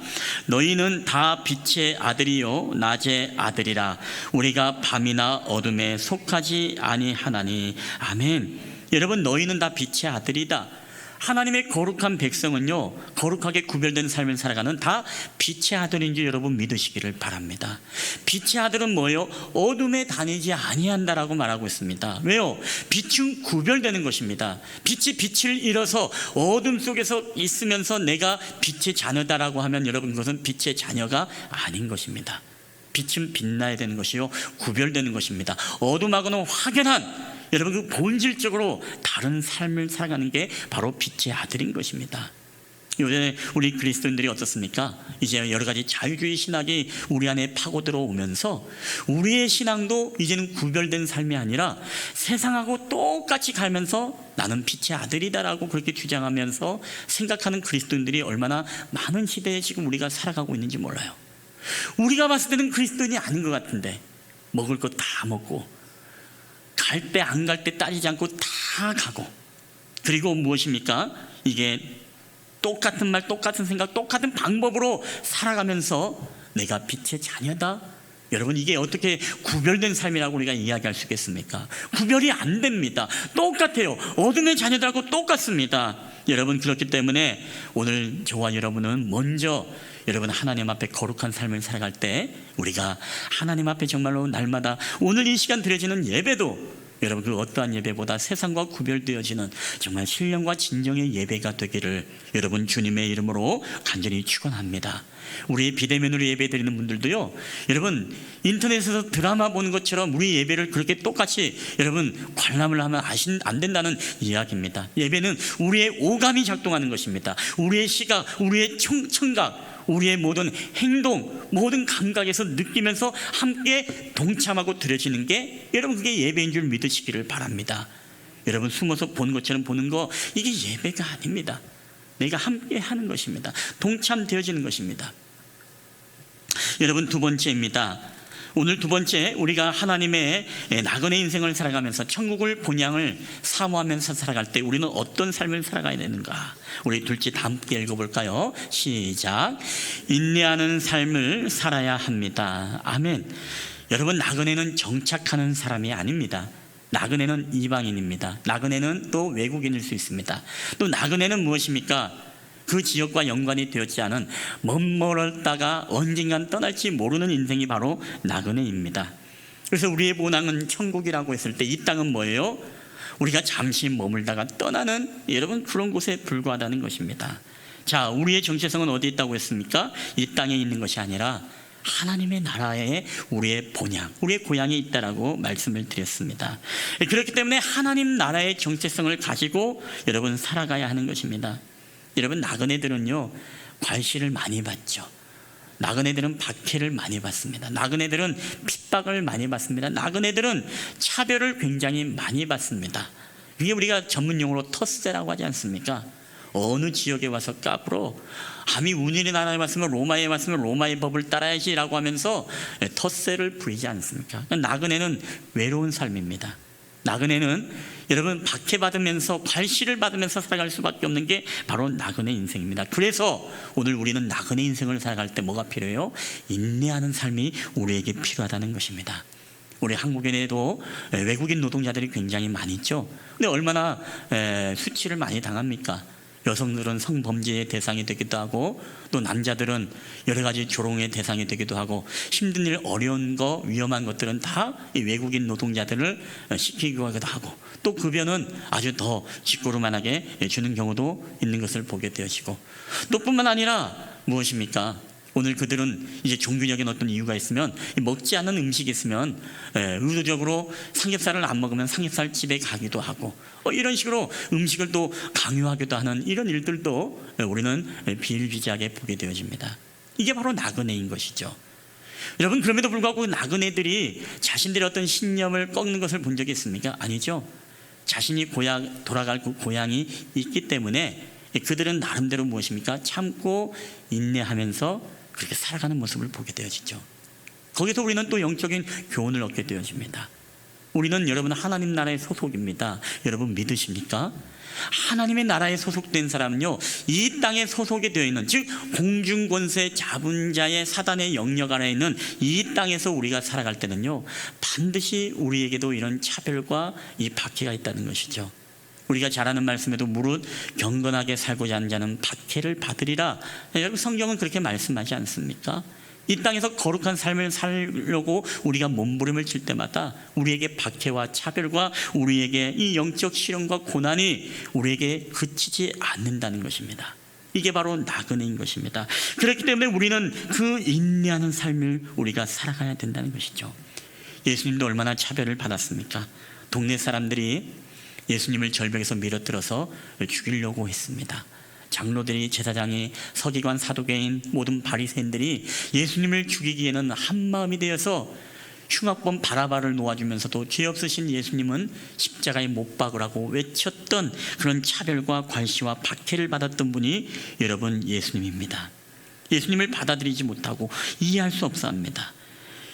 너희는 다 빛의 아들이요 낮의 아들이라. 우리가 밤이나 어둠에 속하지 아니하나니. 아멘. 여러분, 너희는 다 빛의 아들이다. 하나님의 거룩한 백성은요, 거룩하게 구별된 삶을 살아가는 다 빛의 아들인 줄 여러분 믿으시기를 바랍니다. 빛의 아들은 뭐예요? 어둠에 다니지 아니한다라고 말하고 있습니다. 왜요? 빛은 구별되는 것입니다. 빛이 빛을 잃어서 어둠 속에서 있으면서 내가 빛의 자녀다라고 하면 여러분 그것은 빛의 자녀가 아닌 것입니다. 빛은 빛나야 되는 것이요, 구별되는 것입니다. 어둠하고는 확연한 여러분 그 본질적으로 다른 삶을 살아가는 게 바로 빛의 아들인 것입니다. 요새 우리 그리스도인들이 어떻습니까? 이제 여러 가지 자유주의 신학이 우리 안에 파고 들어오면서 우리의 신앙도 이제는 구별된 삶이 아니라 세상하고 똑같이 가면서 나는 빛의 아들이다라고 그렇게 주장하면서 생각하는 그리스도인들이 얼마나 많은 시대에 지금 우리가 살아가고 있는지 몰라요. 우리가 봤을 때는 그리스도인이 아닌 것 같은데 먹을 거 다 먹고 갈 때 안 갈 때 따지지 않고 다 가고, 그리고 무엇입니까? 이게 똑같은 말, 똑같은 생각, 똑같은 방법으로 살아가면서 내가 빛의 자녀다. 여러분, 이게 어떻게 구별된 삶이라고 우리가 이야기할 수 있겠습니까? 구별이 안 됩니다. 똑같아요. 어둠의 자녀들하고 똑같습니다. 여러분, 그렇기 때문에 오늘 저와 여러분은 먼저 여러분 하나님 앞에 거룩한 삶을 살아갈 때 우리가 하나님 앞에 정말로 날마다 오늘 이 시간 드려지는 예배도 여러분 그 어떠한 예배보다 세상과 구별되어지는 정말 신령과 진정의 예배가 되기를 여러분 주님의 이름으로 간절히 축원합니다. 우리 비대면으로 예배 드리는 분들도요, 여러분 인터넷에서 드라마 보는 것처럼 우리 예배를 그렇게 똑같이 여러분 관람을 하면 안 된다는 이야기입니다. 예배는 우리의 오감이 작동하는 것입니다. 우리의 시각, 우리의 청각, 우리의 모든 행동, 모든 감각에서 느끼면서 함께 동참하고 드려지는 게 여러분 그게 예배인 줄 믿으시기를 바랍니다. 여러분 숨어서 보는 것처럼 보는 거, 이게 예배가 아닙니다. 내가 함께 하는 것입니다. 동참되어지는 것입니다. 여러분 두 번째입니다. 오늘 두 번째, 우리가 하나님의 나그네 인생을 살아가면서 천국을 본향을 사모하면서 살아갈 때 우리는 어떤 삶을 살아가야 되는가? 우리 둘째 다 함께 읽어볼까요? 시작. 인내하는 삶을 살아야 합니다. 아멘. 여러분, 나그네는 정착하는 사람이 아닙니다. 나그네는 이방인입니다. 나그네는 또 외국인일 수 있습니다. 또 나그네는 무엇입니까? 그 지역과 연관이 되었지 않은 멋멀었다가 언젠간 떠날지 모르는 인생이 바로 나그네입니다. 그래서 우리의 본향은 천국이라고 했을 때 이 땅은 뭐예요? 우리가 잠시 머물다가 떠나는 여러분 그런 곳에 불과하다는 것입니다. 자, 우리의 정체성은 어디 있다고 했습니까? 이 땅에 있는 것이 아니라 하나님의 나라에 우리의 본향, 우리의 고향이 있다라고 말씀을 드렸습니다. 그렇기 때문에 하나님 나라의 정체성을 가지고 여러분 살아가야 하는 것입니다. 여러분, 나그네들은요 괄시를 많이 받죠. 나그네들은 박해를 많이 받습니다. 나그네들은 핍박을 많이 받습니다. 나그네들은 차별을 굉장히 많이 받습니다. 이게 우리가 전문 용어로 터세라고 하지 않습니까? 어느 지역에 와서 까불어? 감히 우리의 나라에 왔으면 로마에 왔으면 로마의 법을 따라야지라고 하면서 텃세를 부리지 않습니까? 나그네는 외로운 삶입니다. 나그네는 여러분 박해받으면서 괄시를 받으면서 살아갈 수밖에 없는 게 바로 나그네 인생입니다. 그래서 오늘 우리는 나그네 인생을 살아갈 때 뭐가 필요해요? 인내하는 삶이 우리에게 필요하다는 것입니다. 우리 한국에도 외국인 노동자들이 굉장히 많이 있죠. 근데 얼마나 수치를 많이 당합니까? 여성들은 성범죄의 대상이 되기도 하고 또 남자들은 여러 가지 조롱의 대상이 되기도 하고 힘든 일, 어려운 거, 위험한 것들은 다 이 외국인 노동자들을 시키기도 하고 또 급여는 아주 더 짓고르만하게 주는 경우도 있는 것을 보게 되어지고 또 뿐만 아니라 무엇입니까? 오늘 그들은 이제 종교적인 어떤 이유가 있으면 먹지 않는 음식이 있으면 의도적으로 삼겹살을 안 먹으면 삼겹살 집에 가기도 하고 이런 식으로 음식을 또 강요하기도 하는 이런 일들도 우리는 비일비재하게 보게 되어집니다. 이게 바로 나그네인 것이죠. 여러분 그럼에도 불구하고 나그네들이 자신들의 어떤 신념을 꺾는 것을 본 적이 있습니까? 아니죠. 자신이 돌아갈 그 고향이 있기 때문에 그들은 나름대로 무엇입니까? 참고 인내하면서 그렇게 살아가는 모습을 보게 되어지죠. 거기서 우리는 또 영적인 교훈을 얻게 되어집니다. 우리는 여러분 하나님 나라의 소속입니다. 여러분 믿으십니까? 하나님의 나라에 소속된 사람은요, 이 땅에 소속이 되어 있는, 즉 공중권세 자분자의 사단의 영역 아래에 있는 이 땅에서 우리가 살아갈 때는요, 반드시 우리에게도 이런 차별과 이 박해가 있다는 것이죠. 우리가 잘 아는 말씀에도 무릇 경건하게 살고자 하는 자는 박해를 받으리라. 여러분 성경은 그렇게 말씀하지 않습니까? 이 땅에서 거룩한 삶을 살려고 우리가 몸부림을 칠 때마다 우리에게 박해와 차별과 우리에게 이 영적 시련과 고난이 우리에게 그치지 않는다는 것입니다. 이게 바로 나그네인 것입니다. 그렇기 때문에 우리는 그 인내하는 삶을 우리가 살아가야 된다는 것이죠. 예수님도 얼마나 차별을 받았습니까? 동네 사람들이 예수님을 절벽에서 밀어들어서 죽이려고 했습니다. 장로들이, 제사장이, 서기관, 사두개인, 모든 바리새인들이 예수님을 죽이기에는 한마음이 되어서 흉악범 바라바를 놓아주면서도 죄 없으신 예수님은 십자가에 못 박으라고 외쳤던 그런 차별과 괄시와 박해를 받았던 분이 여러분 예수님입니다. 예수님을 받아들이지 못하고 이해할 수 없어 합니다.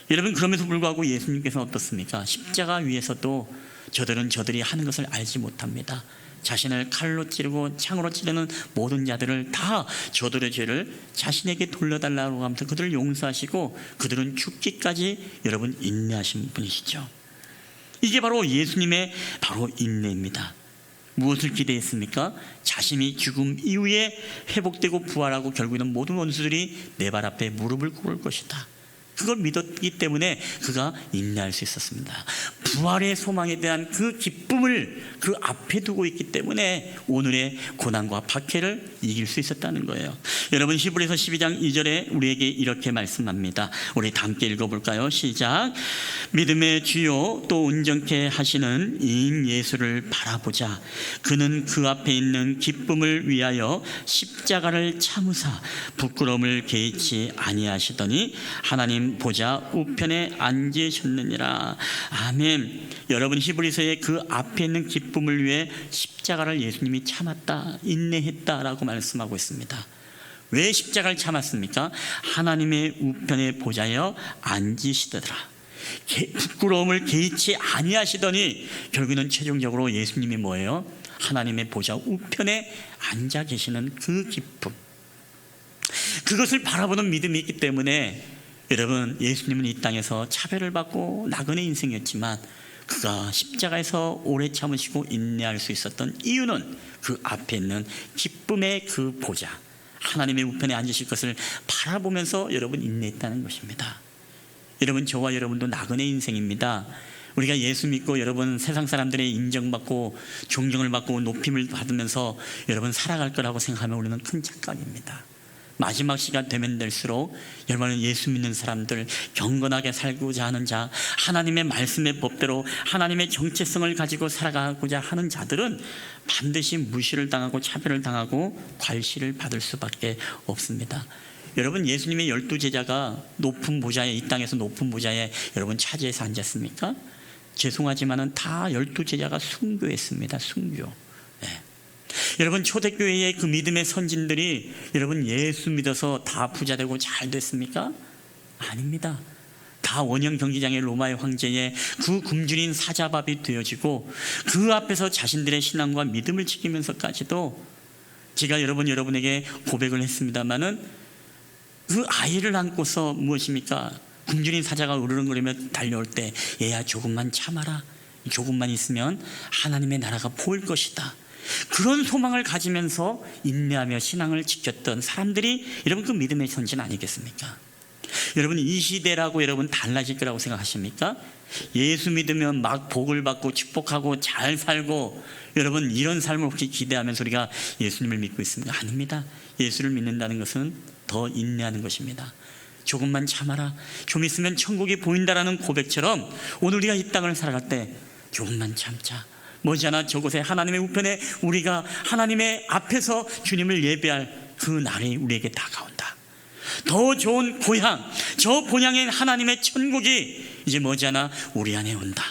여러분 그럼에도 불구하고 예수님께서는 어떻습니까? 십자가 위에서도 저들이 하는 것을 알지 못합니다. 자신을 칼로 찌르고 창으로 찌르는 모든 자들을 다 저들의 죄를 자신에게 돌려달라고 하면서 그들을 용서하시고 그들은 죽기까지 여러분 인내하신 분이시죠. 이게 바로 예수님의 바로 인내입니다. 무엇을 기대했습니까? 자신이 죽음 이후에 회복되고 부활하고 결국에는 모든 원수들이 내 발 앞에 무릎을 꿇을 것이다. 그걸 믿었기 때문에 그가 인내할 수 있었습니다. 부활의 소망에 대한 그 기쁨을 그 앞에 두고 있기 때문에 오늘의 고난과 박해를 이길 수 있었다는 거예요. 여러분 히브리서 12장 2절에 우리에게 이렇게 말씀합니다. 우리 다 함께 읽어볼까요? 시작. 믿음의 주요 또 온전케 하시는 이인 예수를 바라보자. 그는 그 앞에 있는 기쁨을 위하여 십자가를 참으사 부끄러움을 개의치 아니하시더니 하나님 보좌 우편에 앉으셨느니라. 아멘. 여러분 히브리서의 그 앞에 있는 기쁨을 위해 십자가를 예수님이 참았다, 인내했다라고 말씀하고 있습니다. 왜 십자가를 참았습니까? 하나님의 우편에 보좌에 앉으시더라. 부끄러움을 개의치 아니하시더니 결국에는 최종적으로 예수님이 뭐예요? 하나님의 보좌 우편에 앉아 계시는 그 기쁨, 그것을 바라보는 믿음이 있기 때문에 여러분 예수님은 이 땅에서 차별을 받고 나그네 인생이었지만 그가 십자가에서 오래 참으시고 인내할 수 있었던 이유는 그 앞에 있는 기쁨의 그 보좌, 하나님의 우편에 앉으실 것을 바라보면서 여러분 인내했다는 것입니다. 여러분 저와 여러분도 나그네 인생입니다. 우리가 예수 믿고 여러분 세상 사람들의 인정받고 존경을 받고 높임을 받으면서 여러분 살아갈 거라고 생각하면 우리는 큰 착각입니다. 마지막 시간 되면 될수록 여러분 예수 믿는 사람들, 경건하게 살고자 하는 자, 하나님의 말씀의 법대로 하나님의 정체성을 가지고 살아가고자 하는 자들은 반드시 무시를 당하고 차별을 당하고 괄시를 받을 수밖에 없습니다. 여러분 예수님의 12제자가 높은 보좌에, 이 땅에서 높은 보좌에 여러분 차지해서 앉았습니까? 죄송하지만은 다 12제자가 순교했습니다. 순교. 네. 여러분 초대교회의 그 믿음의 선진들이 여러분 예수 믿어서 다 부자 되고 잘 됐습니까? 아닙니다. 다 원형 경기장의 로마의 황제의 그 굶주린 사자밥이 되어지고 그 앞에서 자신들의 신앙과 믿음을 지키면서까지도 제가 여러분에게 고백을 했습니다마는 그 아이를 안고서 무엇입니까? 굶주린 사자가 으르렁거리며 달려올 때 얘야 조금만 참아라. 조금만 있으면 하나님의 나라가 보일 것이다. 그런 소망을 가지면서 인내하며 신앙을 지켰던 사람들이 여러분 그 믿음의 선진 아니겠습니까? 여러분 이 시대라고 여러분 달라질 거라고 생각하십니까? 예수 믿으면 막 복을 받고 축복하고 잘 살고 여러분 이런 삶을 혹시 기대하면서 우리가 예수님을 믿고 있습니까? 아닙니다. 예수를 믿는다는 것은 더 인내하는 것입니다. 조금만 참아라. 좀 있으면 천국이 보인다라는 고백처럼 오늘 우리가 이 땅을 살아갈 때 조금만 참자. 머지않아 저곳에 하나님의 우편에 우리가 하나님의 앞에서 주님을 예배할 그 날이 우리에게 다가온다. 더 좋은 고향, 저 본향의 하나님의 천국이 이제 머지않아 우리 안에 온다.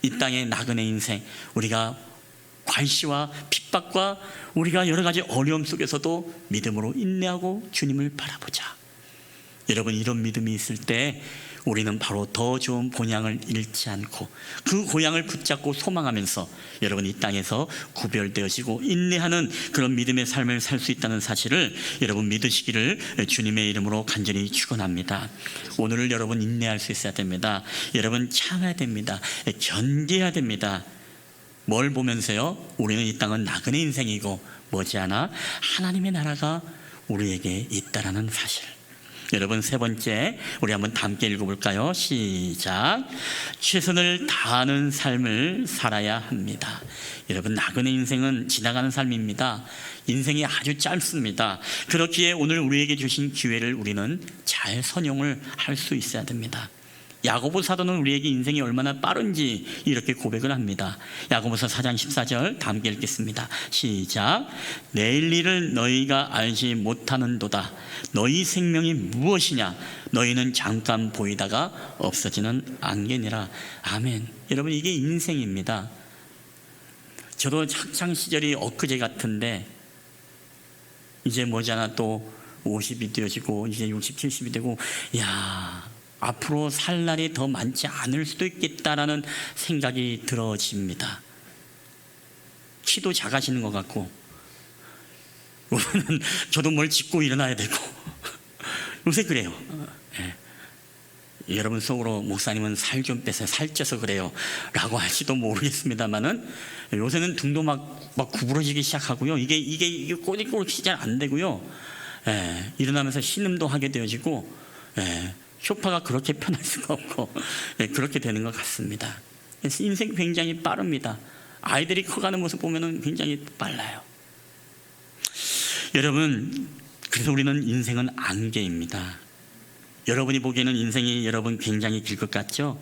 이 땅의 나그네 인생, 우리가 괄시와 핍박과 우리가 여러 가지 어려움 속에서도 믿음으로 인내하고 주님을 바라보자. 여러분 이런 믿음이 있을 때 우리는 바로 더 좋은 본향을 잃지 않고 그 고향을 붙잡고 소망하면서 여러분 이 땅에서 구별되어지고 인내하는 그런 믿음의 삶을 살 수 있다는 사실을 여러분 믿으시기를 주님의 이름으로 간절히 축원합니다. 오늘을 여러분 인내할 수 있어야 됩니다. 여러분 참아야 됩니다. 견뎌야 됩니다. 뭘 보면서요? 우리는 이 땅은 나그네 인생이고 머지않아 하나님의 나라가 우리에게 있다라는 사실. 여러분 세 번째 우리 한번 다 함께 읽어볼까요? 시작. 최선을 다하는 삶을 살아야 합니다. 여러분 나그네 인생은 지나가는 삶입니다. 인생이 아주 짧습니다. 그렇기에 오늘 우리에게 주신 기회를 우리는 잘 선용을 할 수 있어야 됩니다. 야고보 사도는 우리에게 인생이 얼마나 빠른지 이렇게 고백을 합니다. 야고보서 4장 14절 다 함께 읽겠습니다. 시작. 내일 일을 너희가 알지 못하는도다. 너희 생명이 무엇이냐? 너희는 잠깐 보이다가 없어지는 안개니라. 아멘. 여러분 이게 인생입니다. 저도 학창 시절이 엊그제 같은데 이제 머지않아 또 50이 되어지고 이제 60, 70이 되고 앞으로 살 날이 더 많지 않을 수도 있겠다라는 생각이 들어집니다. 키도 작아지는 것 같고 오늘은 저도 뭘 짚고 일어나야 되고 요새 그래요. 여러분 속으로 목사님은 살 좀 빼서 살쪄서 그래요 라고 할지도 모르겠습니다만은 요새는 등도 막 구부러지기 시작하고요. 이게 꼬리꼬리 잘 안 되고요. 일어나면서 신음도 하게 되어지고 소파가 그렇게 편할 수가 없고 그렇게 되는 것 같습니다. 그래서 인생 굉장히 빠릅니다. 아이들이 커가는 모습 보면 굉장히 빨라요. 여러분 그래서 우리는 인생은 안개입니다. 여러분이 보기에는 인생이 여러분 굉장히 길 것 같죠?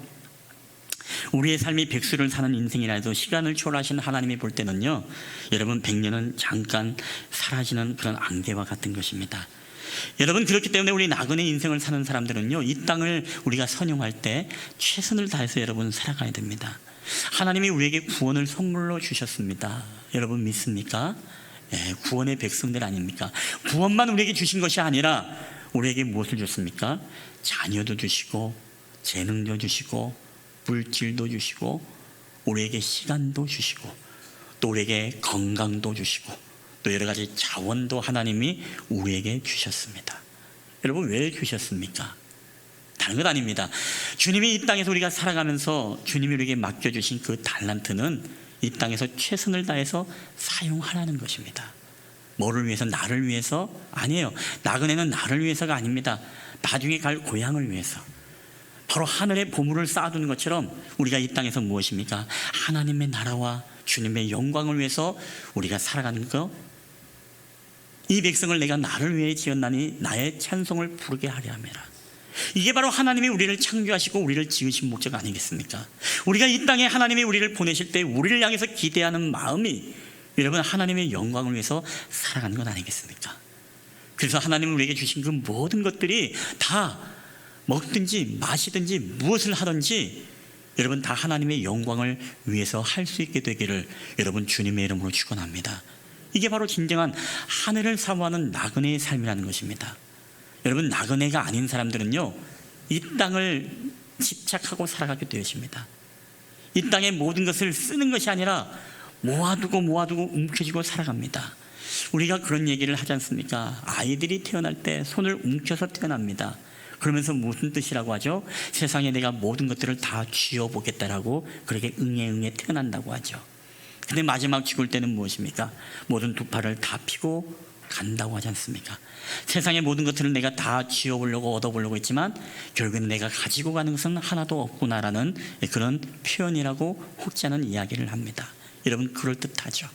우리의 삶이 백수를 사는 인생이라 해도 시간을 초월하신 하나님이 볼 때는요 여러분 100년은 잠깐 사라지는 그런 안개와 같은 것입니다. 여러분 그렇기 때문에 우리 나그네 인생을 사는 사람들은요 이 땅을 우리가 선용할 때 최선을 다해서 여러분 살아가야 됩니다. 하나님이 우리에게 구원을 선물로 주셨습니다. 여러분 믿습니까? 구원의 백성들 아닙니까? 구원만 우리에게 주신 것이 아니라 우리에게 무엇을 줬습니까? 자녀도 주시고 재능도 주시고 물질도 주시고 우리에게 시간도 주시고 또 우리에게 건강도 주시고 또 여러 가지 자원도 하나님이 우리에게 주셨습니다. 여러분 왜 주셨습니까? 다른 것 아닙니다. 주님이 이 땅에서 우리가 살아가면서 주님이 우리에게 맡겨주신 그 달란트는 이 땅에서 최선을 다해서 사용하라는 것입니다. 뭐를 위해서? 나를 위해서? 아니에요. 나그네는 나를 위해서가 아닙니다. 나중에 갈 고향을 위해서. 바로 하늘에 보물을 쌓아두는 것처럼 우리가 이 땅에서 무엇입니까? 하나님의 나라와 주님의 영광을 위해서 우리가 살아가는 거. 이 백성을 내가 나를 위해 지었나니 나의 찬송을 부르게 하려 함이라. 이게 바로 하나님이 우리를 창조하시고 우리를 지으신 목적 아니겠습니까? 우리가 이 땅에 하나님이 우리를 보내실 때 우리를 향해서 기대하는 마음이 여러분 하나님의 영광을 위해서 살아가는 것 아니겠습니까? 그래서 하나님이 우리에게 주신 그 모든 것들이 다 먹든지 마시든지 무엇을 하든지 여러분 다 하나님의 영광을 위해서 할 수 있게 되기를 여러분 주님의 이름으로 축원합니다. 이게 바로 진정한 하늘을 사모하는 나그네의 삶이라는 것입니다. 여러분, 나그네가 아닌 사람들은요, 이 땅을 집착하고 살아가게 되어집니다. 이 땅의 모든 것을 쓰는 것이 아니라 모아두고 움켜쥐고 살아갑니다. 우리가 그런 얘기를 하지 않습니까? 아이들이 태어날 때 손을 움켜서 태어납니다. 그러면서 무슨 뜻이라고 하죠? 세상에 내가 모든 것들을 다 쥐어보겠다라고 그렇게 응애 태어난다고 하죠. 근데 마지막 죽을 때는 무엇입니까? 모든 두 팔을 다 펴고 간다고 하지 않습니까? 세상의 모든 것들을 내가 다 쥐어보려고 얻어보려고 했지만 결국에는 내가 가지고 가는 것은 하나도 없구나라는 그런 표현이라고 혹지 않은 이야기를 합니다. 여러분, 그럴듯하죠.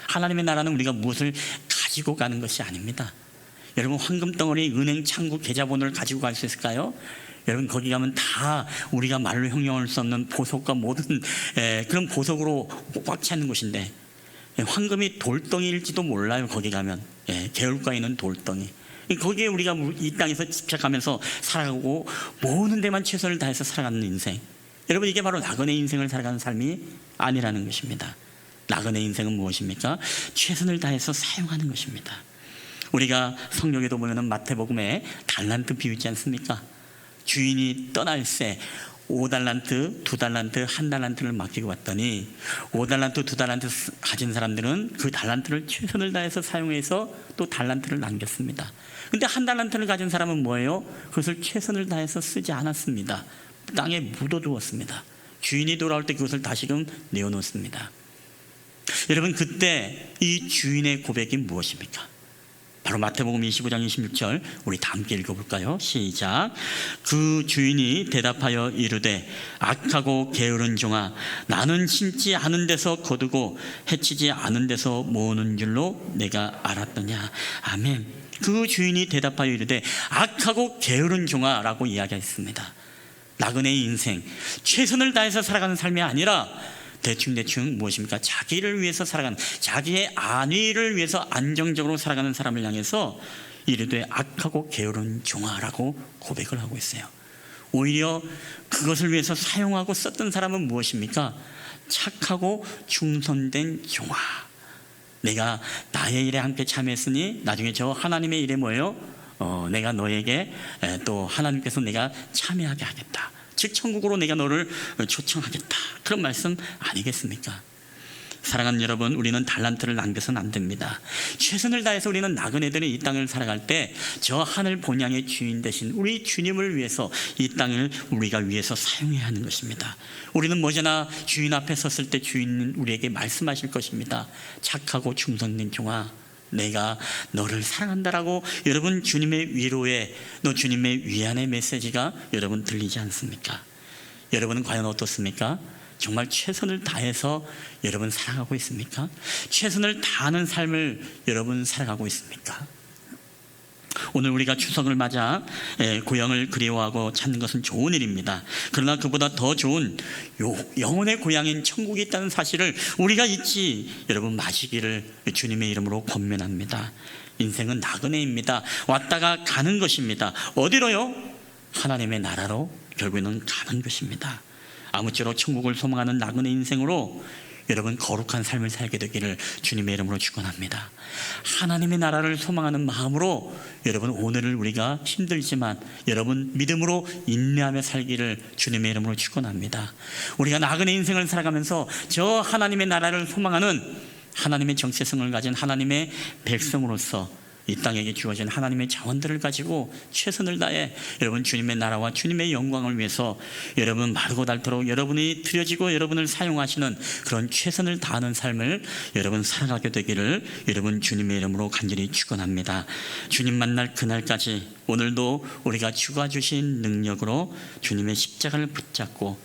하나님의 나라는 우리가 무엇을 가지고 가는 것이 아닙니다. 여러분, 황금덩어리, 은행, 창구, 계좌번호를 가지고 갈 수 있을까요? 여러분, 거기 가면 다 우리가 말로 형용할 수 없는 보석과 모든 그런 보석으로 꽉 차는 곳인데, 황금이 돌덩이일지도 몰라요. 거기 가면 개울가에 있는 돌덩이, 거기에 우리가 이 땅에서 집착하면서 살아가고 모으는 데만 최선을 다해서 살아가는 인생, 여러분, 이게 바로 나그네 인생을 살아가는 삶이 아니라는 것입니다. 나그네 인생은 무엇입니까? 최선을 다해서 사용하는 것입니다. 우리가 성경에도 보면 마태복음에 달란트 비유 있지 않습니까? 주인이 떠날 새 5달란트, 2달란트, 1달란트를 맡기고 왔더니 5달란트, 2달란트 가진 사람들은 그 달란트를 최선을 다해서 사용해서 또 달란트를 남겼습니다. 근데 1달란트를 가진 사람은 뭐예요? 그것을 최선을 다해서 쓰지 않았습니다. 땅에 묻어두었습니다. 주인이 돌아올 때 그것을 다시금 내어놓습니다. 여러분, 그때 이 주인의 고백이 무엇입니까? 바로 마태복음 25장 26절, 우리 다 함께 읽어볼까요? 시작. 그 주인이 대답하여 이르되 악하고 게으른 종아, 나는 심지 않은 데서 거두고 해치지 않은 데서 모으는 줄로 내가 알았더냐. 아멘. 그 주인이 대답하여 이르되 악하고 게으른 종아 라고 이야기했습니다. 나그네의 인생, 최선을 다해서 살아가는 삶이 아니라 대충 무엇입니까? 자기를 위해서 살아가는, 자기의 안위를 위해서 안정적으로 살아가는 사람을 향해서 이르되 악하고 게으른 종아라고 고백을 하고 있어요. 오히려 그것을 위해서 사용하고 썼던 사람은 무엇입니까? 착하고 충성된 종아. 내가 나의 일에 함께 참여했으니 나중에 저 하나님의 일에 뭐예요? 내가 너에게 또 하나님께서 내가 참여하게 하겠다. 즉 천국으로 내가 너를 초청하겠다. 그런 말씀 아니겠습니까? 사랑하는 여러분, 우리는 달란트를 남겨서는 안 됩니다. 최선을 다해서 우리는 나그네들이 이 땅을 살아갈 때 저 하늘 본향의 주인 되신 우리 주님을 위해서 이 땅을 우리가 위해서 사용해야 하는 것입니다. 우리는 머지나 주인 앞에 섰을 때 주인은 우리에게 말씀하실 것입니다. 착하고 충성된 종아, 내가 너를 사랑한다라고. 여러분, 주님의 위로에, 너 주님의 위안의 메시지가 여러분 들리지 않습니까? 여러분은 과연 어떻습니까? 정말 최선을 다해서 여러분 살아가고 있습니까? 최선을 다하는 삶을 여러분 살아가고 있습니까? 오늘 우리가 추석을 맞아 고향을 그리워하고 찾는 것은 좋은 일입니다. 그러나 그보다 더 좋은 영혼의 고향인 천국이 있다는 사실을 우리가 잊지 여러분 마시기를 주님의 이름으로 권면합니다. 인생은 나그네입니다. 왔다가 가는 것입니다. 어디로요? 하나님의 나라로 결국에는 가는 것입니다. 아무쪼록 천국을 소망하는 나그네 인생으로 여러분 거룩한 삶을 살게 되기를 주님의 이름으로 축원합니다. 하나님의 나라를 소망하는 마음으로 여러분 오늘을 우리가 힘들지만 여러분 믿음으로 인내하며 살기를 주님의 이름으로 축원합니다. 우리가 나그네 인생을 살아가면서 저 하나님의 나라를 소망하는 하나님의 정체성을 가진 하나님의 백성으로서 이 땅에게 주어진 하나님의 자원들을 가지고 최선을 다해 여러분 주님의 나라와 주님의 영광을 위해서 여러분 마르고 닳도록 여러분이 드려지고 여러분을 사용하시는 그런 최선을 다하는 삶을 여러분 살아가게 되기를 여러분 주님의 이름으로 간절히 축원합니다. 주님 만날 그날까지 오늘도 우리가 주가 주신 능력으로 주님의 십자가를 붙잡고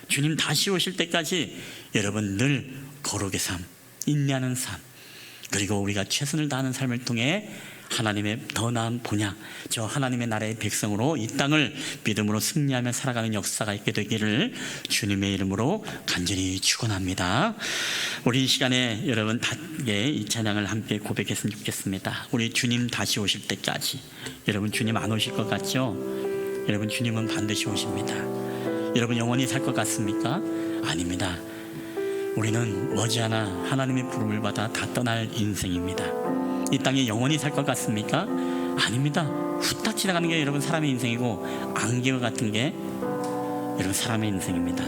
주님 다시 오실 때까지 여러분 늘 거룩의 삶, 인내하는 삶, 그리고 우리가 최선을 다하는 삶을 통해 하나님의 더 나은 본향, 저 하나님의 나라의 백성으로 이 땅을 믿음으로 승리하며 살아가는 역사가 있게 되기를 주님의 이름으로 간절히 축원합니다. 우리 이 시간에 여러분 함께 이 찬양을 함께 고백했으면 좋겠습니다. 우리 주님 다시 오실 때까지. 여러분 주님 안 오실 것 같죠? 여러분 주님은 반드시 오십니다. 여러분 영원히 살 것 같습니까? 아닙니다. 우리는 머지않아 하나님의 부름을 받아 다 떠날 인생입니다. 이 땅에 영원히 살 것 같습니까? 아닙니다. 후딱 지나가는 게 여러분 사람의 인생이고, 안개와 같은 게 여러분 사람의 인생입니다.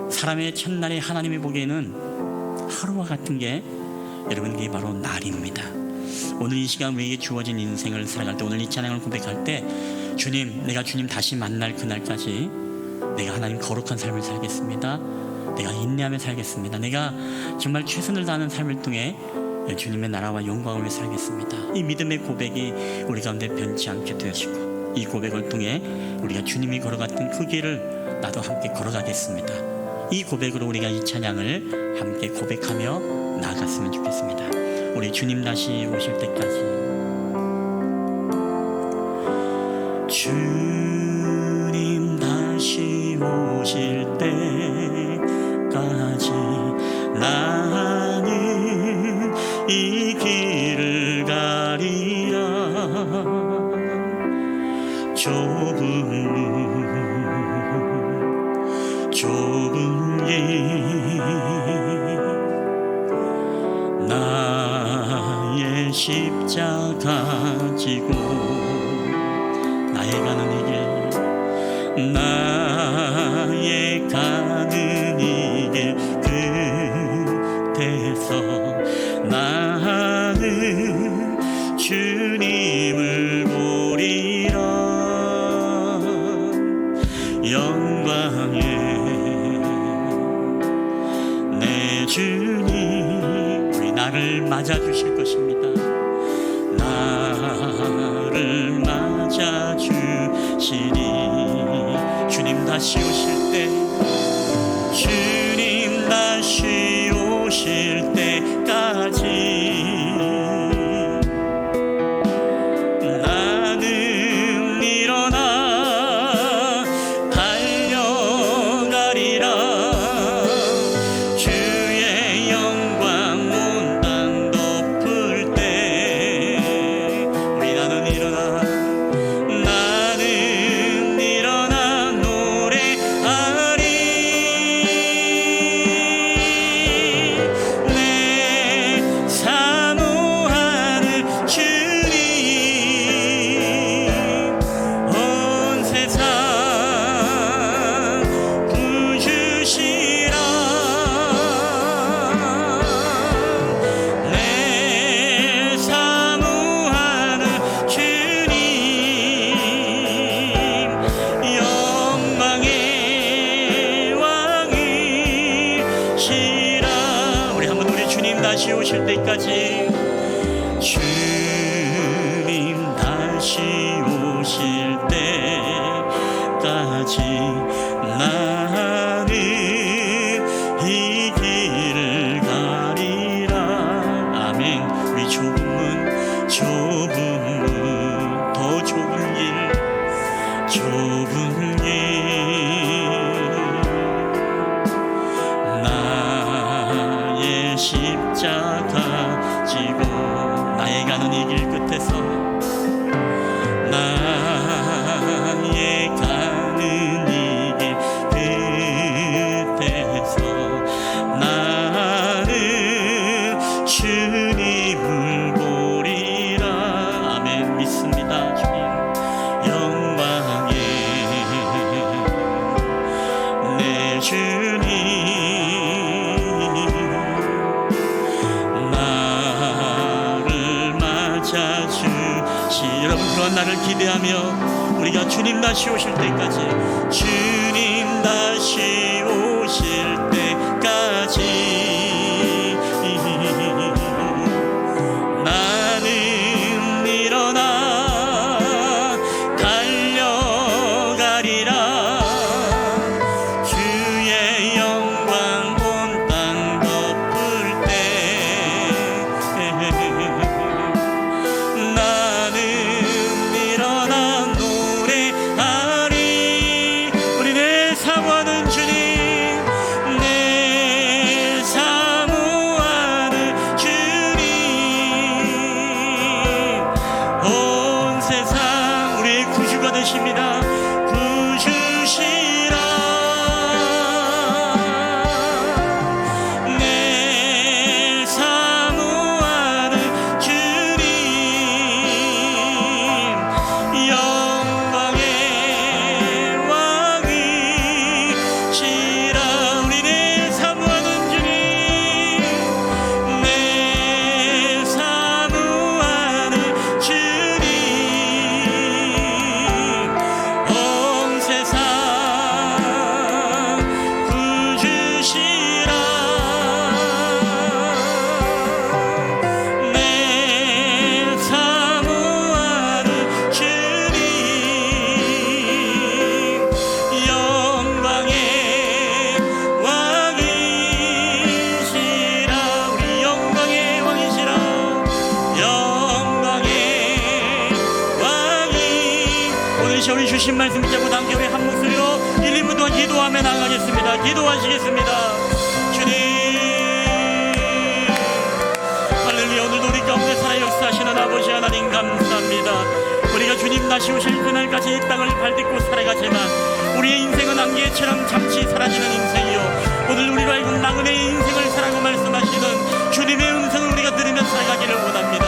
사람의 첫날에 하나님이 보기에는 하루와 같은 게 여러분, 이게 바로 날입니다. 오늘 이 시간 우리에게 주어진 인생을 살아갈 때, 오늘 이 찬양을 고백할 때, 주님, 내가 주님 다시 만날 그날까지 내가 하나님 거룩한 삶을 살겠습니다. 내가 인내하며 살겠습니다. 내가 정말 최선을 다하는 삶을 통해 주님의 나라와 영광을 위해 살겠습니다. 이 믿음의 고백이 우리 가운데 변치 않게 되어지고, 이 고백을 통해 우리가 주님이 걸어갔던 그 길을 나도 함께 걸어가겠습니다. 이 고백으로 우리가 이 찬양을 함께 고백하며 나아갔으면 좋겠습니다. 우리 주님 다시 오실 때까지, 주님 다시 오실 때까지 나는 이 길을 가리라. 좁은 길 나의 십자가 지고 나의 가는 이 길, 나의 가는 이 길 끝에서 나는 주님을 보리라. 영광의 내 주님, 우리 나를 맞아주실 것입니다. 나를 맞아주시니, 주님 다시 오실 때, 주님 다시 오실 때까지 나는 일어나 달려가리라. 주의 영광 온 땅 덮을 때 우리 나는 일어나 노래하리. 내 사모하는 주님, 온 세상 부주시라. 내 사모하는 주님, 영광의 왕이시라. 우리 한번 우리 주님 다시 오실 때까지, 주님 다시 오실 때까지 나는 이 길을 가리라. 아멘. 우리 좁은 문, 더 좁은 길, 나의 십자가 지고 나의 가는 이 길 끝에서, 나의 가는 이 길 끝에서 나는 주님을 보리라. 아멘. 믿습니다. 주님 영광의 내 주님, 나를 맞아주시. 여러분, 그런 날을 기대하며 우리가 주님 다시 오실 때까지, 주님 다시 오실 때까지 나는 일어나 달려가리라. 주의 영광 온 땅 덮을 때 나는 일어나 노래하리. 우리 내 사모하는 주님, 주신 말씀 붙잡고 남교회 한 목소리로 1, 2분 동안 기도하며 나가겠습니다. 기도하시겠습니다. 주님, 할렐루야. 오늘도 우리 가운데 살아 역사하시는 아버지 하나님 감사합니다. 우리가 주님 다시 오실 그날까지 이 땅을 발딛고 살아가지만 우리의 인생은 안개처럼 잠시 사라지는 인생이요, 오늘 우리로 하여금 나그네의 인생을 살아고 말씀하시는 주님의 음성을 우리가 들으며 살아가기를 원합니다.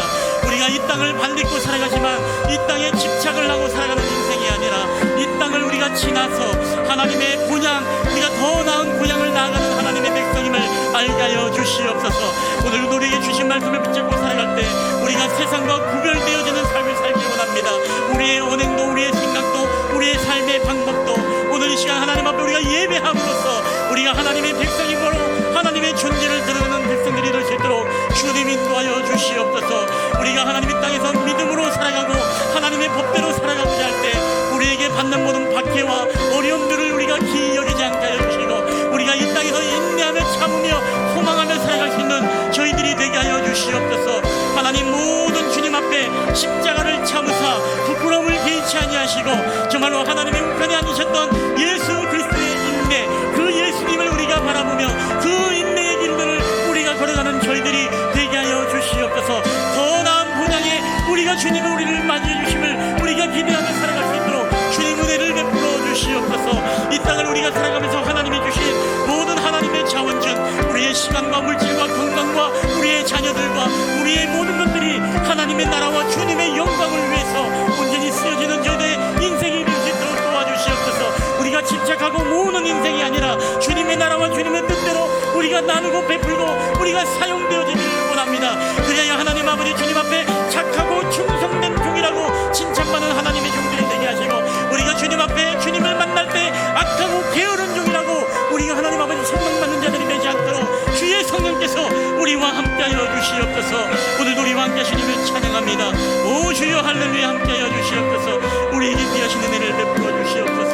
우리가 이 땅을 발딛고 살아가지만 이 땅에 집착을 하고 살아가는 인생이 아니라 이 땅을 우리가 지나서 하나님의 본향, 우리가 더 나은 본향을 나아가는 하나님의 백성임을 알게 하여 주시옵소서. 오늘 우리에게 주신 말씀을 붙잡고 살아갈 때 우리가 세상과 구별되어지는 삶을 살기 원합니다. 우리의 언행도, 우리의 생각도, 우리의 삶의 방법도 오늘 이 시간 하나님 앞에 우리가 예배함으로써 우리가 하나님의 백성이므로 하나님의 존재를 드러내는 백성들이 될 수 있도록 주님 인도하여 주시옵소서. 우리가 하나님의 땅에서 믿음으로 살아가고 하나님의 법대로 살아가고자 할 때 우리에게 받는 모든 박해와 어려움들을 우리가 기이 여기지 않게 하여 주시고 우리가 이 땅에서 인내하며 참으며 소망하며 살아갈 수 있는 저희들이 되게 하여 주시옵소서. 하나님, 모든 주님 앞에 십자가를 참으사 부끄러움을 개의치 아니하시고 정말로 하나님의 우편에 앉으셨던 예수 그리스도의 인내, 그 예수님을 우리가 바라보며 그 인내의 길들을 우리가 걸어가는 저희들이 되게 하여 주시옵소서. 더 나은 본향에 우리가 주님이 우리를 맞이해 주심을 우리가 기대하며 살아갈 수 있도록 주님 은혜를 베풀어 주시옵소서. 이 땅을 우리가 살아가면서 하나님이 주신 모든 하나님의 자원준, 우리의 시간과 물질과 건강과 우리의 자녀들과 우리의 모든 것들이 하나님의 나라와 주님의 영광을 위해서 온전히 쓰여지는 저희들의 인생이 될 수 있도록 도와주시옵소서. 우리가 집착하고 모으는 인생이 아니라 주님의 나라와 주님의 뜻대로 우리가 나누고 베풀고 우리가 사용되어지기를 원합니다. 그래야 하나님 아버지 주님 앞에 착하고 충성된 종이라고 칭찬받는 하나님의 종들이 되게 하시고 우리가 주님 앞에 주님을 만날 때 악하고 게으른 종이라고 우리가 하나님 아버지 책망받는 자들이 되지 않도록 주의 성령께서 우리와 함께하여 주시옵소서. 오늘도 우리와 함께 하시님을 찬양합니다. 오 주여 할렐루야, 함께하여 주시옵소서. 우리에게 귀하신 은혜를 베풀어 주시옵소서.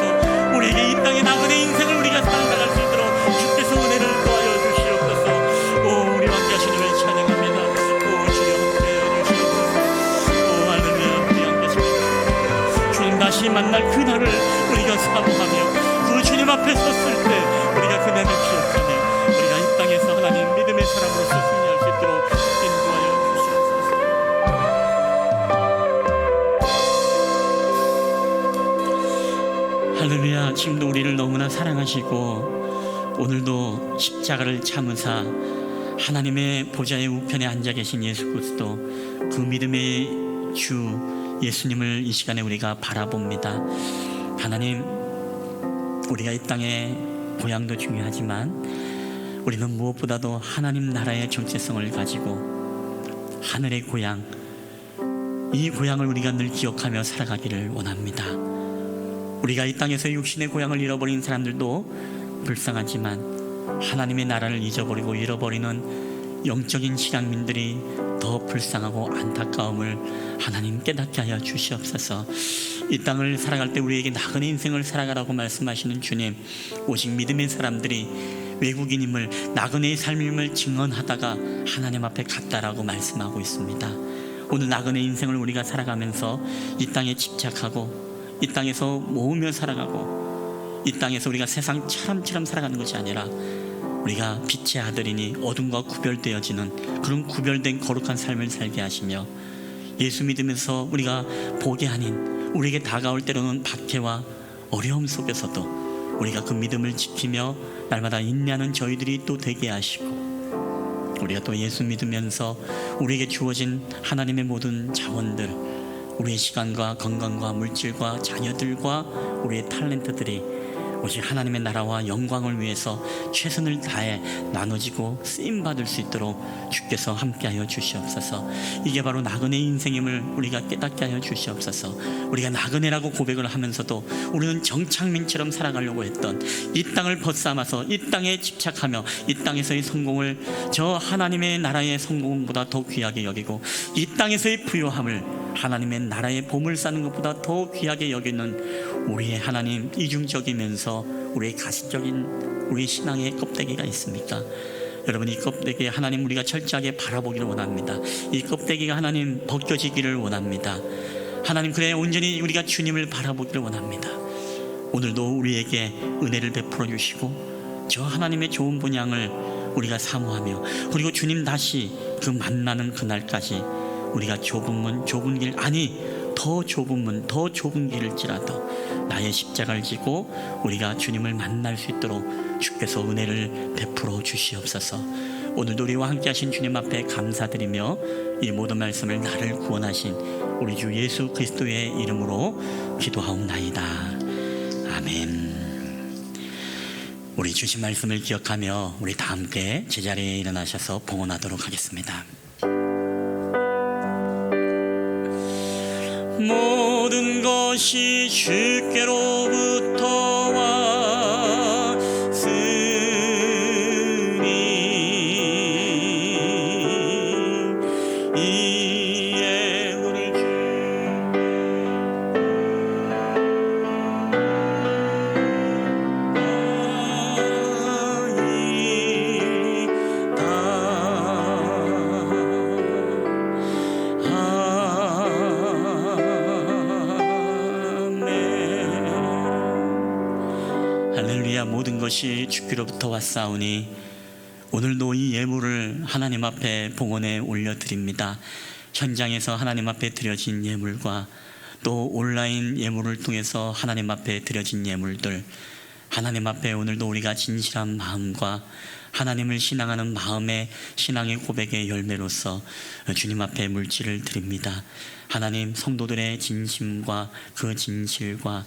우리에게 이 땅의 나그네 인생을 우리가 살아갈 수 있도록 주께서 은혜를 더하여 주시옵소서. 오 우리와 함께 하시님을 찬양합니다. 오 주여 함께하여 주시옵소서. 오 할렐루야, 우리 함께 하시옵소서. 주님 다시 만날 그날을 우리가 사모하며 그 주님 앞에 섰을 때 우리가 그날을 기억하며 우리가 이 땅에서 하나님 믿음의 사람으로서 승리할 수 있도록 인도하여 주시옵소서. 할렐루야. 지금도 우리를 너무나 사랑하시고 오늘도 십자가를 참으사 하나님의 보좌의 우편에 앉아 계신 예수 그리스도, 그 믿음의 주 예수님을 이 시간에 우리가 바라봅니다. 하나님, 우리가 이 땅의 고향도 중요하지만 우리는 무엇보다도 하나님 나라의 정체성을 가지고 하늘의 고향, 이 고향을 우리가 늘 기억하며 살아가기를 원합니다. 우리가 이 땅에서 육신의 고향을 잃어버린 사람들도 불쌍하지만 하나님의 나라를 잊어버리고 잃어버리는 영적인 신앙민들이 더 불쌍하고 안타까움을 하나님 깨닫게 하여 주시옵소서. 이 땅을 살아갈 때 우리에게 나그네 인생을 살아가라고 말씀하시는 주님, 오직 믿음의 사람들이 외국인임을, 나그네의 삶임을 증언하다가 하나님 앞에 갔다라고 말씀하고 있습니다. 오늘 나그네 인생을 우리가 살아가면서 이 땅에 집착하고 이 땅에서 모으며 살아가고 이 땅에서 우리가 세상 사람처럼 살아가는 것이 아니라 우리가 빛의 아들이니 어둠과 구별되어지는 그런 구별된 거룩한 삶을 살게 하시며 예수 믿으면서 우리가 복이 아닌 우리에게 다가올 때로는 박해와 어려움 속에서도 우리가 그 믿음을 지키며 날마다 인내하는 저희들이 또 되게 하시고 우리가 또 예수 믿으면서 우리에게 주어진 하나님의 모든 자원들, 우리의 시간과 건강과 물질과 자녀들과 우리의 탤런트들이 오직 하나님의 나라와 영광을 위해서 최선을 다해 나눠지고 쓰임받을 수 있도록 주께서 함께하여 주시옵소서. 이게 바로 나그네 인생임을 우리가 깨닫게 하여 주시옵소서. 우리가 나그네라고 고백을 하면서도 우리는 정착민처럼 살아가려고 했던 이 땅을 벗삼아서 이 땅에 집착하며 이 땅에서의 성공을 저 하나님의 나라의 성공보다 더 귀하게 여기고 이 땅에서의 부요함을 하나님의 나라의 보물 쌓는 것보다 더 귀하게 여기는 우리의 하나님 이중적이면서 우리의 가시적인 우리 신앙의 껍데기가 있습니까? 여러분, 이 껍데기 하나님 우리가 철저하게 바라보기를 원합니다. 이 껍데기가 하나님 벗겨지기를 원합니다. 하나님, 그래 온전히 우리가 주님을 바라보기를 원합니다. 오늘도 우리에게 은혜를 베풀어 주시고 저 하나님의 좋은 본향을 우리가 사모하며, 그리고 주님 다시 그 만나는 그날까지 우리가 좁은 문 좁은 길, 아니 더 좁은 문 더 좁은 길일지라도 나의 십자가를 지고 우리가 주님을 만날 수 있도록 주께서 은혜를 베풀어 주시옵소서. 오늘도 우리와 함께 하신 주님 앞에 감사드리며 이 모든 말씀을 나를 구원하신 우리 주 예수 그리스도의 이름으로 기도하옵나이다. 아멘. 우리 주신 말씀을 기억하며 우리 다 함께 제자리에 일어나셔서 봉헌하도록 하겠습니다. 모든 것이 주께로부터 왔으니 이 예물을 할렐루야. 모든 것이 주께로부터 왔사오니 오늘도 이 예물을 하나님 앞에 봉헌에 올려드립니다. 현장에서 하나님 앞에 드려진 예물과 또 온라인 예물을 통해서 하나님 앞에 드려진 예물들, 하나님 앞에 오늘도 우리가 진실한 마음과 하나님을 신앙하는 마음의 신앙의 고백의 열매로서 주님 앞에 물질을 드립니다. 하나님, 성도들의 진심과 그 진실과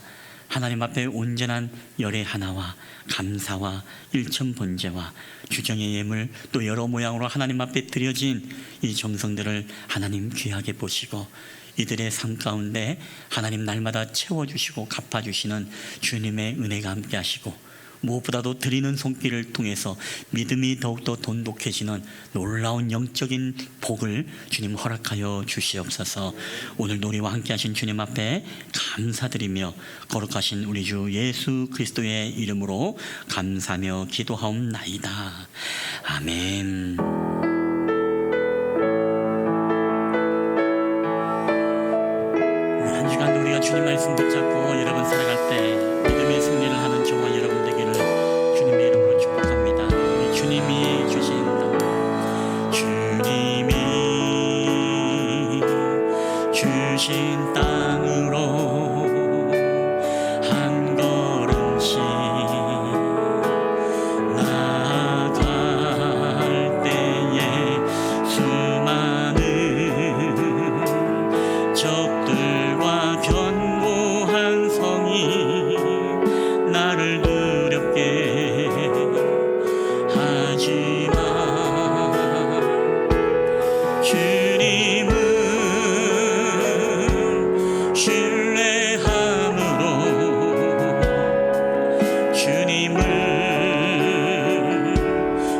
하나님 앞에 온전한 열의 하나와 감사와 일천번제와 주정의 예물, 또 여러 모양으로 하나님 앞에 드려진 이 정성들을 하나님 귀하게 보시고 이들의 삶 가운데 하나님 날마다 채워주시고 갚아주시는 주님의 은혜가 함께 하시고, 무엇보다도 드리는 손길을 통해서 믿음이 더욱더 돈독해지는 놀라운 영적인 복을 주님 허락하여 주시옵소서. 오늘도 우리와 함께 하신 주님 앞에 감사드리며 거룩하신 우리 주 예수 그리스도의 이름으로 감사하며 기도하옵나이다. 아멘. 한 주간도 우리가 주님 말씀 붙잡고 여러분 살아갈 때 믿음의 승리를 하는 저와 여러분 되기를 주님의 이름으로 축복합니다. 우리 주님이 주신 땅으로 한 걸음씩 나아갈 때에 수많은 적들과 견고한 성이 나를 두렵게 하지만 주님은 신뢰함으로 주님을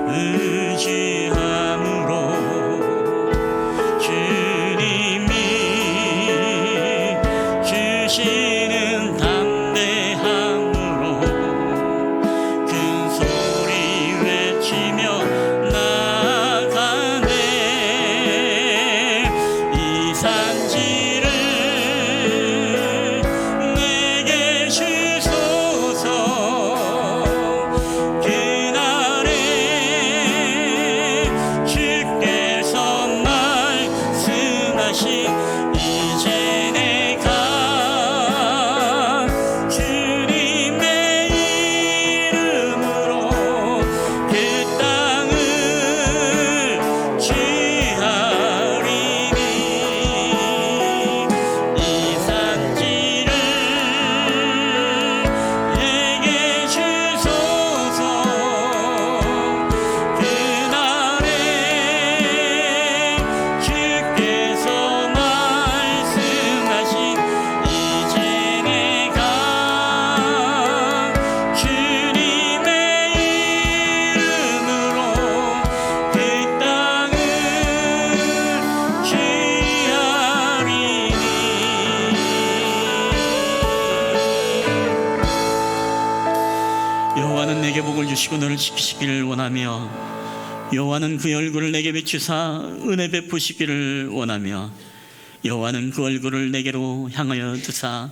의지함으로 주님이 주시는 담대함으로 큰 소리 외치며 나아가네. 이 산지를 내게 주소서. 그날에 주께서 말씀하신 이제 내가 주님의 이름으로 그 땅을 취하리니 이 산지를 내게 주소서. 그날에 주께서 말씀하신 이제 내가 주님의 이름으로 그 땅을 취하리니. 여호와는 내게 복을 주시고 너를 지키시기를 원하며, 여호와는 그의 얼굴을 내게 비추사 은혜 베푸시기를 원하며 여호와는 그 얼굴을 내게로 향하여 두사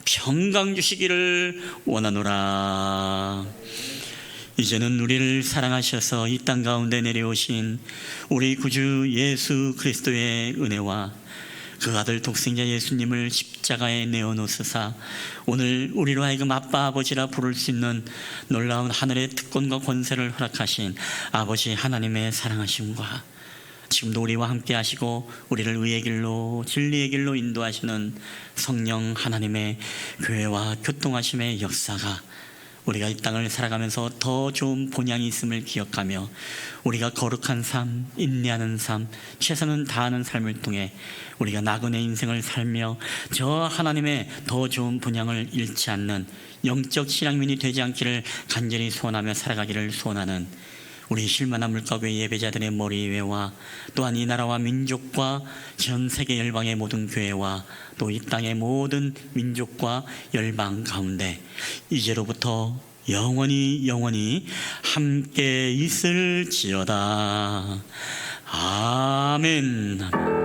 평강 주시기를 원하노라. 이제는 우리를 사랑하셔서 이 땅 가운데 내려오신 우리 구주 예수 그리스도의 은혜와 그 아들 독생자 예수님을 십자가에 내어놓으사 오늘 우리로 하여금 아빠 아버지라 부를 수 있는 놀라운 하늘의 특권과 권세를 허락하신 아버지 하나님의 사랑하심과 지금도 우리와 함께 하시고 우리를 의의 길로 진리의 길로 인도하시는 성령 하나님의 교회와 교통하심의 역사가 우리가 이 땅을 살아가면서 더 좋은 본향이 있음을 기억하며 우리가 거룩한 삶, 인내하는 삶, 최선을 다하는 삶을 통해 우리가 나그네 인생을 살며 저 하나님의 더 좋은 본향을 잃지 않는 영적 신앙민이 되지 않기를 간절히 소원하며 살아가기를 소원하는 우리 실만한 물가교회 예배자들의 머리 위에와 또한 이 나라와 민족과 전 세계 열방의 모든 교회와 또 이 땅의 모든 민족과 열방 가운데 이제로부터 영원히 함께 있을지어다. 아멘.